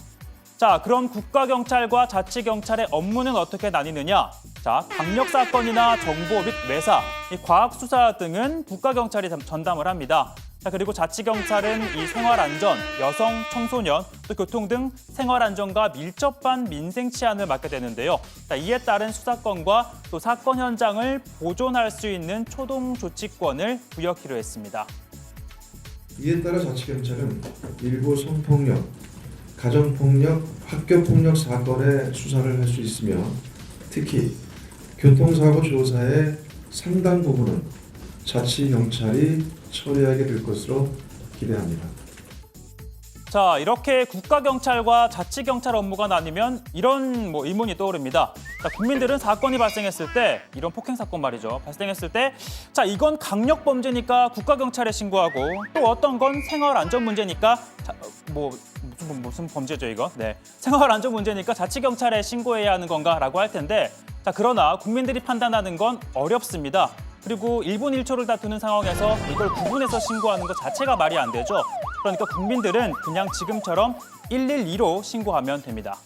Speaker 15: 자, 그럼 국가경찰과 자치경찰의 업무는 어떻게 나뉘느냐? 자, 강력사건이나 정보 및 매사, 과학수사 등은 국가경찰이 전담을 합니다. 자, 그리고 자치경찰은 이 생활안전, 여성, 청소년, 또 교통 등 생활안전과 밀접한 민생 치안을 맡게 되는데요. 자, 이에 따른 수사권과 또 사건 현장을 보존할 수 있는 초동 조치권을 부여키로 했습니다.
Speaker 4: 이에 따라 자치경찰은 일부 성폭력, 가정폭력, 학교폭력 사건의 수사를 할 수 있으며 특히 교통사고 조사의 상당 부분은 자치경찰이 처리하게 될 것으로 기대합니다.
Speaker 15: 자, 이렇게 국가경찰과 자치경찰 업무가 나뉘면 이런 의문이 떠오릅니다. 자, 국민들은 사건이 발생했을 때, 이런 폭행 사건 말이죠. 발생했을 때, 자, 이건 강력 범죄니까 국가경찰에 신고하고 또 어떤 건 생활안전 문제니까 무슨 범죄죠 이거? 네, 생활안전 문제니까 자치경찰에 신고해야 하는 건가라고 할 텐데, 자, 그러나 국민들이 판단하는 건 어렵습니다. 그리고 1분 1초를 다투는 상황에서 이걸 구분해서 신고하는 것 자체가 말이 안 되죠. 그러니까 국민들은 그냥 지금처럼 112로 신고하면 됩니다.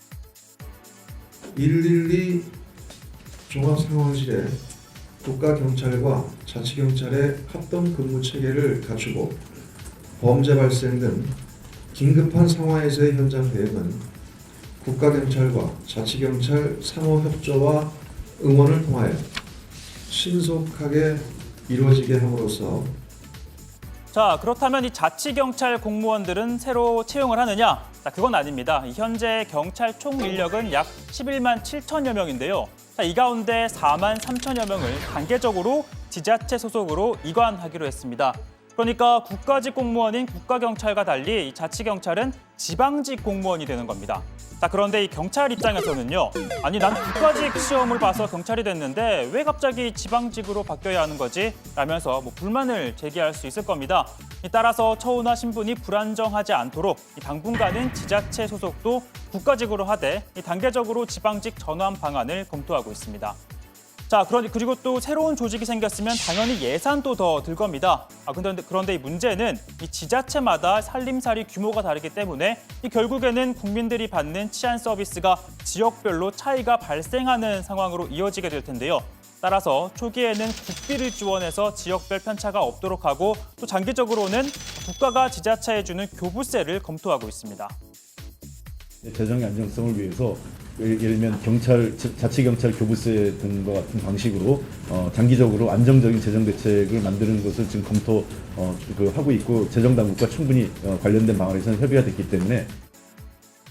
Speaker 4: 112 종합상황실에 국가경찰과 자치경찰의 합동 근무 체계를 갖추고 범죄 발생 등 긴급한 상황에서의 현장 대응은 국가경찰과 자치경찰 상호협조와 응원을 통하여 신속하게 이루어지게 함으로써.
Speaker 15: 자, 그렇다면 이 자치경찰 공무원들은 새로 채용을 하느냐? 자, 그건 아닙니다. 현재 경찰 총 인력은 약 11만 7천여 명인데요. 자, 이 가운데 4만 3천여 명을 단계적으로 지자체 소속으로 이관하기로 했습니다. 그러니까 국가직 공무원인 국가경찰과 달리 이 자치경찰은 지방직 공무원이 되는 겁니다. 자, 그런데 이 경찰 입장에서는요. 아니, 난 국가직 시험을 봐서 경찰이 됐는데 왜 갑자기 지방직으로 바뀌어야 하는 거지? 라면서 불만을 제기할 수 있을 겁니다. 따라서 처우나 신분이 불안정하지 않도록 당분간은 지자체 소속도 국가직으로 하되 단계적으로 지방직 전환 방안을 검토하고 있습니다. 자, 그리고 또 새로운 조직이 생겼으면 당연히 예산도 더 들 겁니다. 그런데 이 문제는 이 지자체마다 살림살이 규모가 다르기 때문에 결국에는 국민들이 받는 치안 서비스가 지역별로 차이가 발생하는 상황으로 이어지게 될 텐데요. 따라서 초기에는 국비를 지원해서 지역별 편차가 없도록 하고 또 장기적으로는 국가가 지자체에 주는 교부세를 검토하고 있습니다.
Speaker 11: 재정의 안정성을 위해서 예를 들면 자치경찰 교부세 등과 같은 방식으로 장기적으로 안정적인 재정 대책을 만드는 것을 지금 검토하고 있고 재정당국과 충분히 관련된 방안에서는 협의가 됐기 때문에.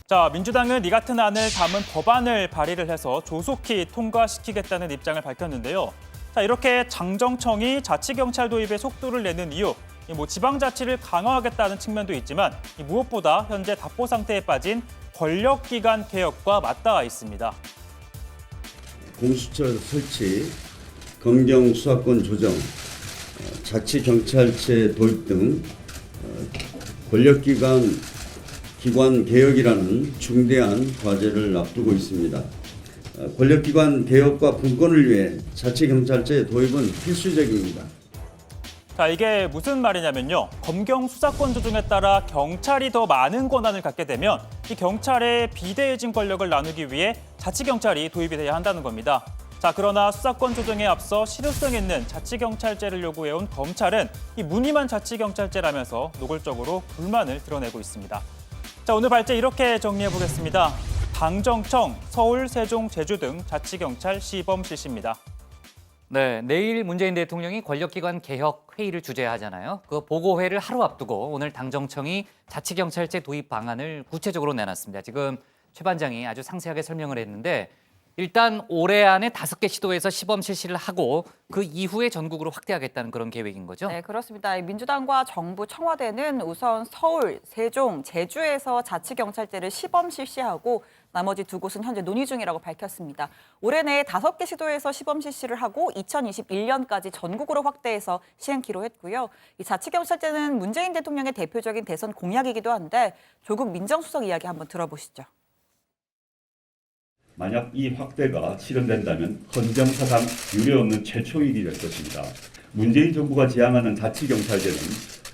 Speaker 15: 자, 민주당은 이 같은 안을 담은 법안을 발의를 해서 조속히 통과시키겠다는 입장을 밝혔는데요. 자, 이렇게 장정청이 자치경찰 도입에 속도를 내는 이유, 지방자치를 강화하겠다는 측면도 있지만 무엇보다 현재 답보 상태에 빠진 권력기관 개혁과 맞닿아 있습니다.
Speaker 12: 공수처 설치, 검경 수사권 조정, 자치경찰제 도입 등 권력기관 개혁이라는 중대한 과제를 앞두고 있습니다. 권력기관 개혁과 분권을 위해 자치경찰제 도입은 필수적입니다.
Speaker 15: 자, 이게 무슨 말이냐면요. 검경 수사권 조정에 따라 경찰이 더 많은 권한을 갖게 되면 이 경찰의 비대해진 권력을 나누기 위해 자치경찰이 도입이 돼야 한다는 겁니다. 자, 그러나 수사권 조정에 앞서 실효성 있는 자치경찰제를 요구해온 검찰은 이 무늬만 자치경찰제라면서 노골적으로 불만을 드러내고 있습니다. 자, 오늘 발제 이렇게 정리해보겠습니다. 당정청, 서울, 세종, 제주 등 자치경찰 시범 실시입니다.
Speaker 8: 네, 내일 문재인 대통령이 권력기관 개혁 회의를 주재하잖아요. 그 보고회를 하루 앞두고 오늘 당정청이 자치경찰제 도입 방안을 구체적으로 내놨습니다. 지금 최 반장이 아주 상세하게 설명을 했는데 일단 올해 안에 5개 시도에서 시범 실시를 하고 그 이후에 전국으로 확대하겠다는 그런 계획인 거죠?
Speaker 10: 네, 그렇습니다. 민주당과 정부 청와대는 우선 서울, 세종, 제주에서 자치경찰제를 시범 실시하고 나머지 2곳은 현재 논의 중이라고 밝혔습니다. 올해 내에 5개 시도에서 시범 실시를 하고 2021년까지 전국으로 확대해서 시행키로 했고요. 이 자치경찰제는 문재인 대통령의 대표적인 대선 공약이기도 한데 조국 민정수석 이야기 한번 들어보시죠.
Speaker 24: 만약 이 확대가 실현된다면 헌정사상 유례없는 최초 일이 될 것입니다. 문재인 정부가 지향하는 자치경찰제는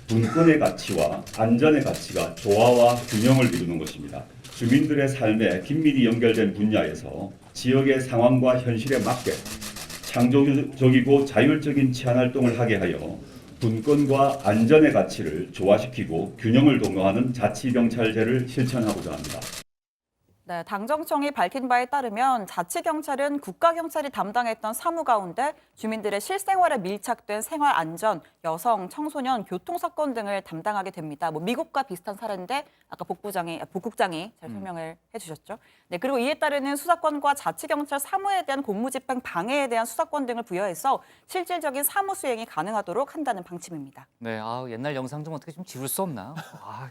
Speaker 24: 분권의 가치와 안전의 가치가 조화와 균형을 이루는 것입니다. 주민들의 삶에 긴밀히 연결된 분야에서 지역의 상황과 현실에 맞게 창조적이고 자율적인 치안 활동을 하게 하여 분권과 안전의 가치를 조화시키고 균형을 동거하는 자치경찰제를 실천하고자 합니다.
Speaker 10: 네, 당정청이 밝힌 바에 따르면 자치경찰은 국가경찰이 담당했던 사무 가운데 주민들의 실생활에 밀착된 생활 안전, 여성, 청소년, 교통사건 등을 담당하게 됩니다. 뭐 미국과 비슷한 사례인데 아까 복국장이 잘 설명을 해주셨죠. 네, 그리고 이에 따르는 수사권과 자치경찰 사무에 대한 공무집행 방해에 대한 수사권 등을 부여해서 실질적인 사무 수행이 가능하도록 한다는 방침입니다.
Speaker 8: 네, 옛날 영상 좀 어떻게 좀 지울 수 없나?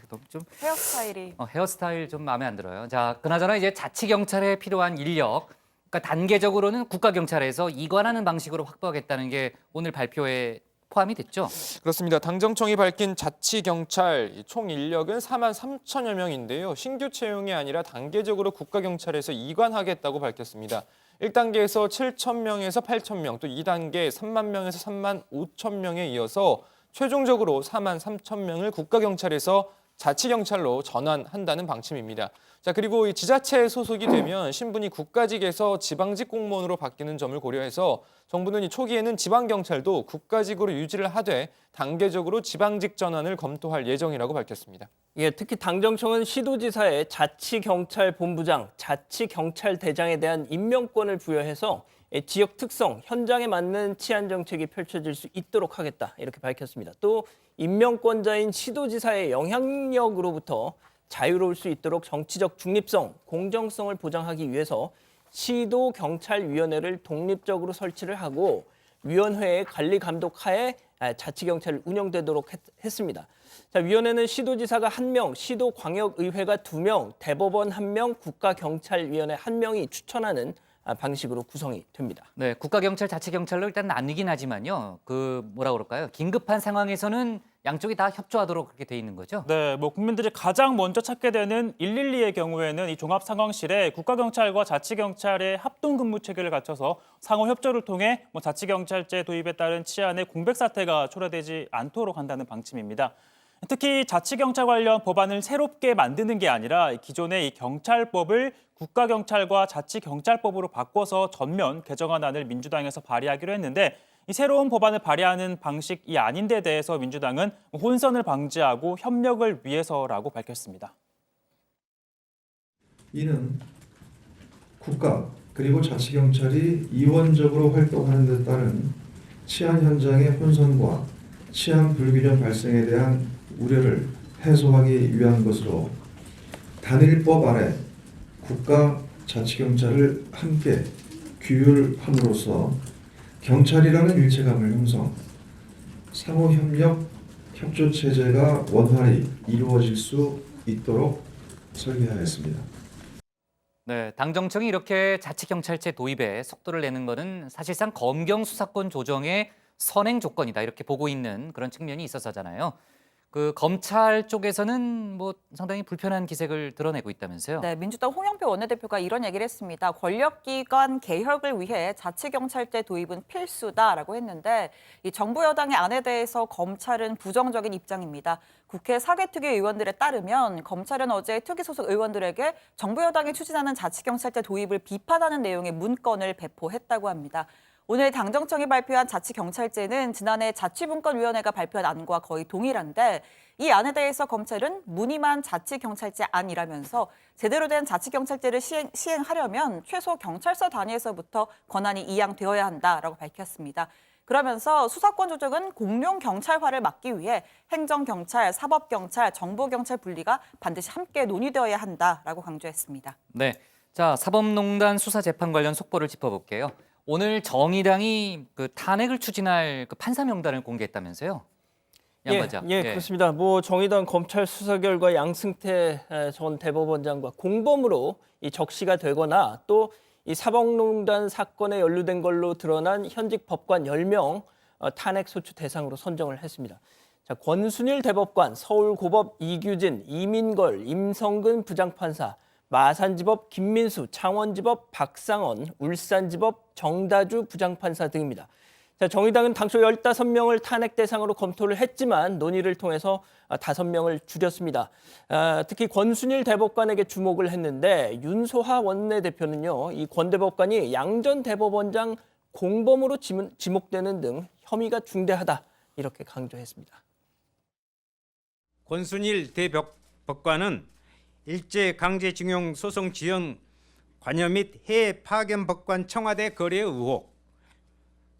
Speaker 8: 너무 좀
Speaker 10: 헤어스타일이
Speaker 8: 헤어스타일 좀 마음에 안 들어요. 자, 그나저나 이제 자치경찰에 필요한 인력, 그러니까 단계적으로는 국가경찰에서 이관하는 방식으로 확보하겠다는 게 오늘 발표에 포함이 됐죠?
Speaker 9: 그렇습니다. 당정청이 밝힌 자치경찰 총 인력은 4만 3천여 명인데요. 신규 채용이 아니라 단계적으로 국가경찰에서 이관하겠다고 밝혔습니다. 1단계에서 7천 명에서 8천 명, 또 2단계 3만 명에서 3만 5천 명에 이어서 최종적으로 4만 3천 명을 국가경찰에서 자치경찰로 전환한다는 방침입니다. 자, 그리고 이 지자체에 소속이 되면 신분이 국가직에서 지방직 공무원으로 바뀌는 점을 고려해서 정부는 이 초기에는 지방경찰도 국가직으로 유지를 하되 단계적으로 지방직 전환을 검토할 예정이라고 밝혔습니다.
Speaker 14: 예, 특히 당정청은 시도지사의 자치경찰본부장, 자치경찰대장에 대한 임명권을 부여해서 지역 특성, 현장에 맞는 치안 정책이 펼쳐질 수 있도록 하겠다 이렇게 밝혔습니다. 또 임명권자인 시도지사의 영향력으로부터 자유로울 수 있도록 정치적 중립성, 공정성을 보장하기 위해서 시도경찰위원회를 독립적으로 설치를 하고 위원회의 관리 감독 하에 자치경찰이 운영되도록 했습니다. 자, 위원회는 시도지사가 1명, 시도광역의회가 2명, 대법원 1명, 국가경찰위원회 1명이 추천하는 방식으로 구성이 됩니다.
Speaker 8: 네, 국가경찰, 자치경찰로 일단 나뉘긴 하지만요. 뭐라 그럴까요? 긴급한 상황에서는 양쪽이 다 협조하도록 그렇게 돼 있는 거죠?
Speaker 15: 네, 국민들이 가장 먼저 찾게 되는 112의 경우에는 이 종합상황실에 국가경찰과 자치경찰의 합동근무 체계를 갖춰서 상호 협조를 통해 자치경찰제 도입에 따른 치안의 공백 사태가 초래되지 않도록 한다는 방침입니다. 특히 자치경찰 관련 법안을 새롭게 만드는 게 아니라 기존의 이 경찰법을 국가경찰과 자치경찰법으로 바꿔서 전면 개정안을 민주당에서 발의하기로 했는데 이 새로운 법안을 발의하는 방식이 아닌 데 대해서 민주당은 혼선을 방지하고 협력을 위해서라고 밝혔습니다.
Speaker 4: 이는 국가 그리고 자치경찰이 이원적으로 활동하는 데 따른 치안 현장의 혼선과 치안 불균형 발생에 대한 우려를 해소하기 위한 것으로 단일법 아래 국가 자치경찰을 함께 규율함으로써 경찰이라는 일체감을 형성, 상호협력, 협조체제가 원활히 이루어질 수 있도록 설계하였습니다.
Speaker 8: 네, 당정청이 이렇게 자치경찰제 도입에 속도를 내는 것은 사실상 검경 수사권 조정의 선행 조건이다 이렇게 보고 있는 그런 측면이 있어서잖아요. 검찰 쪽에서는 상당히 불편한 기색을 드러내고 있다면서요?
Speaker 10: 네, 민주당 홍영표 원내대표가 이런 얘기를 했습니다. 권력기관 개혁을 위해 자치경찰제 도입은 필수다라고 했는데 이 정부 여당의 안에 대해서 검찰은 부정적인 입장입니다. 국회 사개특위 의원들에 따르면 검찰은 어제 특위 소속 의원들에게 정부 여당이 추진하는 자치경찰제 도입을 비판하는 내용의 문건을 배포했다고 합니다. 오늘 당정청이 발표한 자치경찰제는 지난해 자치분권위원회가 발표한 안과 거의 동일한데 이 안에 대해서 검찰은 무늬만 자치경찰제 안이라면서 제대로 된 자치경찰제를 시행하려면 최소 경찰서 단위에서부터 권한이 이양되어야 한다라고 밝혔습니다. 그러면서 수사권 조정은 공룡 경찰화를 막기 위해 행정경찰, 사법경찰, 정보경찰 분리가 반드시 함께 논의되어야 한다라고 강조했습니다.
Speaker 8: 네, 자 사법농단 수사 재판 관련 속보를 짚어볼게요. 오늘 정의당이 탄핵을 추진할 판사 명단을 공개했다면서요? 양과장.
Speaker 14: 예, 그렇습니다. 정의당 검찰 수사 결과 양승태 전 대법원장과 공범으로 적시가 되거나 또 이 사법농단 사건에 연루된 걸로 드러난 현직 법관 10명 탄핵 소추 대상으로 선정을 했습니다. 자, 권순일 대법관, 서울고법 이규진, 이민걸, 임성근 부장판사, 마산지법 김민수, 창원지법 박상원, 울산지법 정다주 부장판사 등입니다. 자, 정의당은 당초 15명을 탄핵 대상으로 검토를 했지만 논의를 통해서 5명을 줄였습니다. 특히 권순일 대법관에게 주목을 했는데 윤소하 원내대표는요, 이 권 대법관이 양 전 대법원장 공범으로 지목되는 등 혐의가 중대하다 이렇게 강조했습니다.
Speaker 6: 권순일 대법관은 일제강제징용 소송 지연 관여 및 해외 파견 법관 청와대 거래 의혹,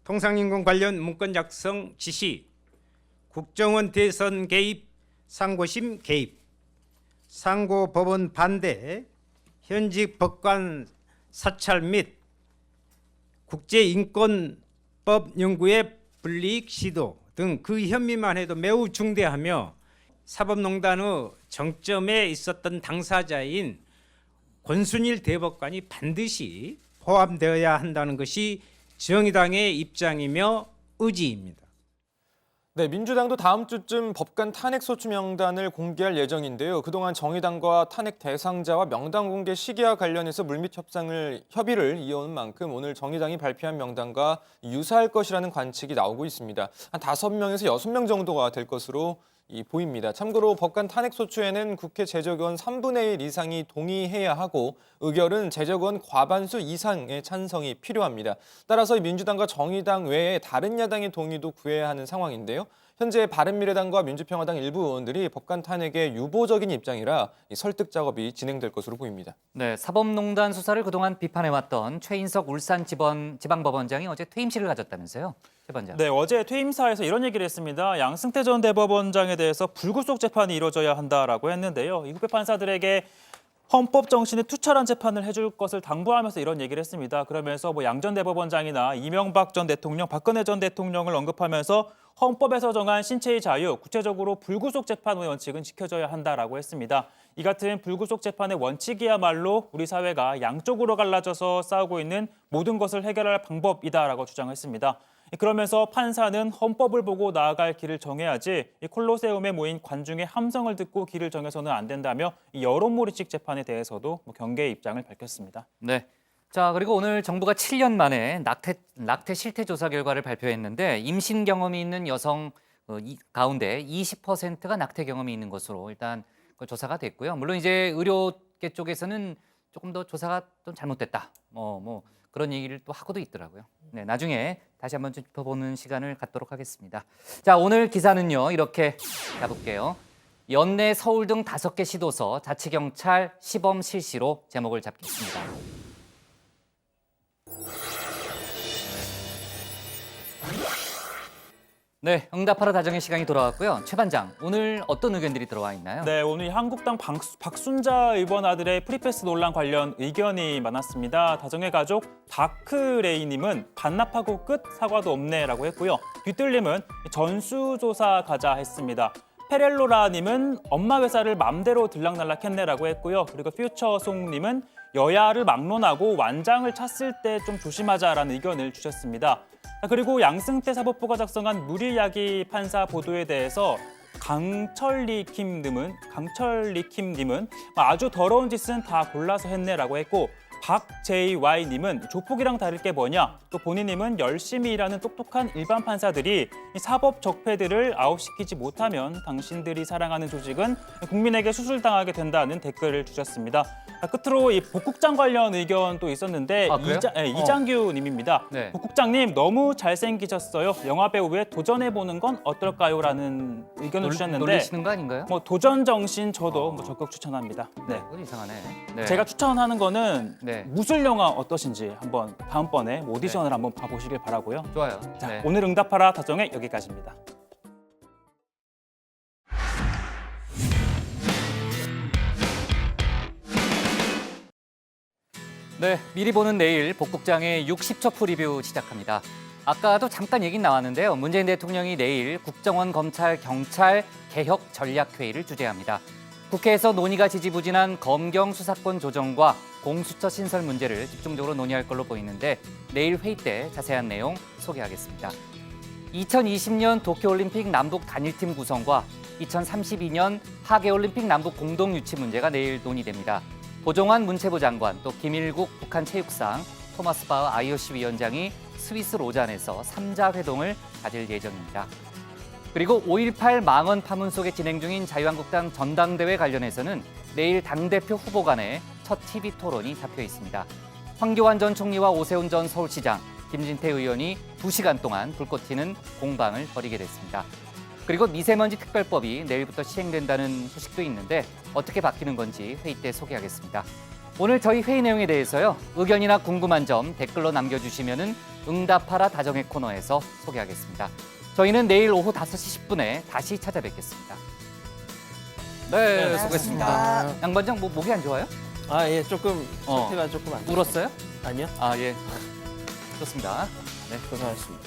Speaker 6: 통상인권 관련 문건 작성 지시, 국정원 대선 개입, 상고심 개입, 상고법원 반대, 현직 법관 사찰 및 국제인권법 연구의 불이익 시도 등 그 혐의만 해도 매우 중대하며 사법농단의 정점에 있었던 당사자인 권순일 대법관이 반드시 포함되어야 한다는 것이 정의당의 입장이며 의지입니다.
Speaker 9: 네, 민주당도 다음 주쯤 법관 탄핵 소추 명단을 공개할 예정인데요. 그동안 정의당과 탄핵 대상자와 명단 공개 시기와 관련해서 물밑 협의를 이어온 만큼 오늘 정의당이 발표한 명단과 유사할 것이라는 관측이 나오고 있습니다. 한 5명에서 6명 정도가 될 것으로 보입니다. 참고로 법관 탄핵 소추에는 국회 제적의원 3분의 1 이상이 동의해야 하고 의결은 제적의원 과반수 이상의 찬성이 필요합니다. 따라서 민주당과 정의당 외에 다른 야당의 동의도 구해야 하는 상황인데요. 현재 바른미래당과 민주평화당 일부 의원들이 법관 탄핵에 유보적인 입장이라 설득 작업이 진행될 것으로 보입니다.
Speaker 8: 네, 사법농단 수사를 그동안 비판해왔던 최인석 울산지방법원장이 어제 퇴임식을 가졌다면서요? 최 반장.
Speaker 15: 네, 어제 퇴임사에서 이런 얘기를 했습니다. 양승태 전 대법원장에 대해서 불구속 재판이 이루어져야 한다라고 했는데요. 이 후배 판사들에게 헌법 정신에 투철한 재판을 해줄 것을 당부하면서 이런 얘기를 했습니다. 그러면서 양 전 대법원장이나 이명박 전 대통령, 박근혜 전 대통령을 언급하면서 헌법에서 정한 신체의 자유, 구체적으로 불구속 재판의 원칙은 지켜져야 한다라고 했습니다. 이 같은 불구속 재판의 원칙이야말로 우리 사회가 양쪽으로 갈라져서 싸우고 있는 모든 것을 해결할 방법이다라고 주장했습니다. 그러면서 판사는 헌법을 보고 나아갈 길을 정해야지 이 콜로세움에 모인 관중의 함성을 듣고 길을 정해서는 안 된다며 이 여론몰이식 재판에 대해서도 경계의 입장을 밝혔습니다.
Speaker 8: 네. 자, 그리고 오늘 정부가 7년 만에 낙태 실태 조사 결과를 발표했는데 임신 경험이 있는 여성 가운데 20%가 낙태 경험이 있는 것으로 일단 조사가 됐고요. 물론 이제 의료계 쪽에서는 조금 더 조사가 좀 잘못됐다. 뭐 그런 얘기를 또 하고도 있더라고요. 네, 나중에 다시 한번 짚어보는 시간을 갖도록 하겠습니다. 자, 오늘 기사는요, 이렇게 잡을게요. 연내 서울 등 5개 시도서 자치경찰 시범 실시로 제목을 잡겠습니다. 네, 응답하라 다정의 시간이 돌아왔고요. 최 반장, 오늘 어떤 의견들이 들어와 있나요?
Speaker 15: 네, 오늘 한국당 박순자 의원 아들의 프리패스 논란 관련 의견이 많았습니다. 다정의 가족 다크레이님은 반납하고 끝, 사과도 없네라고 했고요. 뒤뜰님은 전수조사 가자 했습니다. 페렐로라님은 엄마 회사를 맘대로 들락날락했네라고 했고요. 그리고 퓨처송님은 여야를 막론하고 완장을 찼을 때 좀 조심하자라는 의견을 주셨습니다. 그리고 양승태 사법부가 작성한 무리야기 판사 보도에 대해서 강철리킴님은 아주 더러운 짓은 다 골라서 했네라고 했고, 박JY님은 조폭이랑 다를 게 뭐냐, 또 본인님은 열심히 일하는 똑똑한 일반 판사들이 사법 적폐들을 아웃시키지 못하면 당신들이 사랑하는 조직은 국민에게 수술당하게 된다는 댓글을 주셨습니다. 끝으로 이 복국장 관련 의견도 있었는데 이장규님입니다.
Speaker 8: 네.
Speaker 15: 복국장님 너무 잘생기셨어요. 영화배우에 도전해보는 건 어떨까요? 라는 의견을 주셨는데
Speaker 8: 놀리시는 거 아닌가요?
Speaker 15: 도전 정신 저도 적극 추천합니다. 네.
Speaker 8: 그건 이상하네. 네.
Speaker 15: 제가 추천하는 거는
Speaker 8: 네.
Speaker 15: 무술 영화 어떠신지 한번 다음번에 오디션을 한번 봐보시길 바라고요.
Speaker 8: 좋아요.
Speaker 15: 자,
Speaker 8: 네.
Speaker 15: 오늘 응답하라 다정의 여기까지입니다.
Speaker 8: 네, 미리 보는 내일 복국장의 60초 리뷰 시작합니다. 아까도 잠깐 얘기 나왔는데요. 문재인 대통령이 내일 국정원, 검찰, 경찰 개혁 전략회의를 주재합니다. 국회에서 논의가 지지부진한 검경 수사권 조정과 공수처 신설 문제를 집중적으로 논의할 걸로 보이는데 내일 회의 때 자세한 내용 소개하겠습니다. 2020년 도쿄올림픽 남북 단일팀 구성과 2032년 하계올림픽 남북 공동 유치 문제가 내일 논의됩니다. 고종환 문체부 장관, 또 김일국 북한 체육상, 토마스 바흐 IOC 위원장이 스위스 로잔에서 3자 회동을 가질 예정입니다. 그리고 5.18 망언 파문 속에 진행 중인 자유한국당 전당대회 관련해서는 내일 당대표 후보 간의 첫 TV 토론이 잡혀 있습니다. 황교안 전 총리와 오세훈 전 서울시장, 김진태 의원이 2시간 동안 불꽃 튀는 공방을 벌이게 됐습니다. 그리고 미세먼지 특별법이 내일부터 시행된다는 소식도 있는데 어떻게 바뀌는 건지 회의 때 소개하겠습니다. 오늘 저희 회의 내용에 대해서요. 의견이나 궁금한 점 댓글로 남겨주시면은 응답하라 다정의 코너에서 소개하겠습니다. 저희는 내일 오후 5시 10분에 다시 찾아뵙겠습니다. 네, 수고했습니다. 양 반장 목이 안 좋아요?
Speaker 14: 아, 예, 조금 상태가 조금 안 좋아요.
Speaker 8: 울었어요?
Speaker 14: 아니요.
Speaker 8: 아, 예. 좋습니다. 네,
Speaker 14: 고생하셨습니다.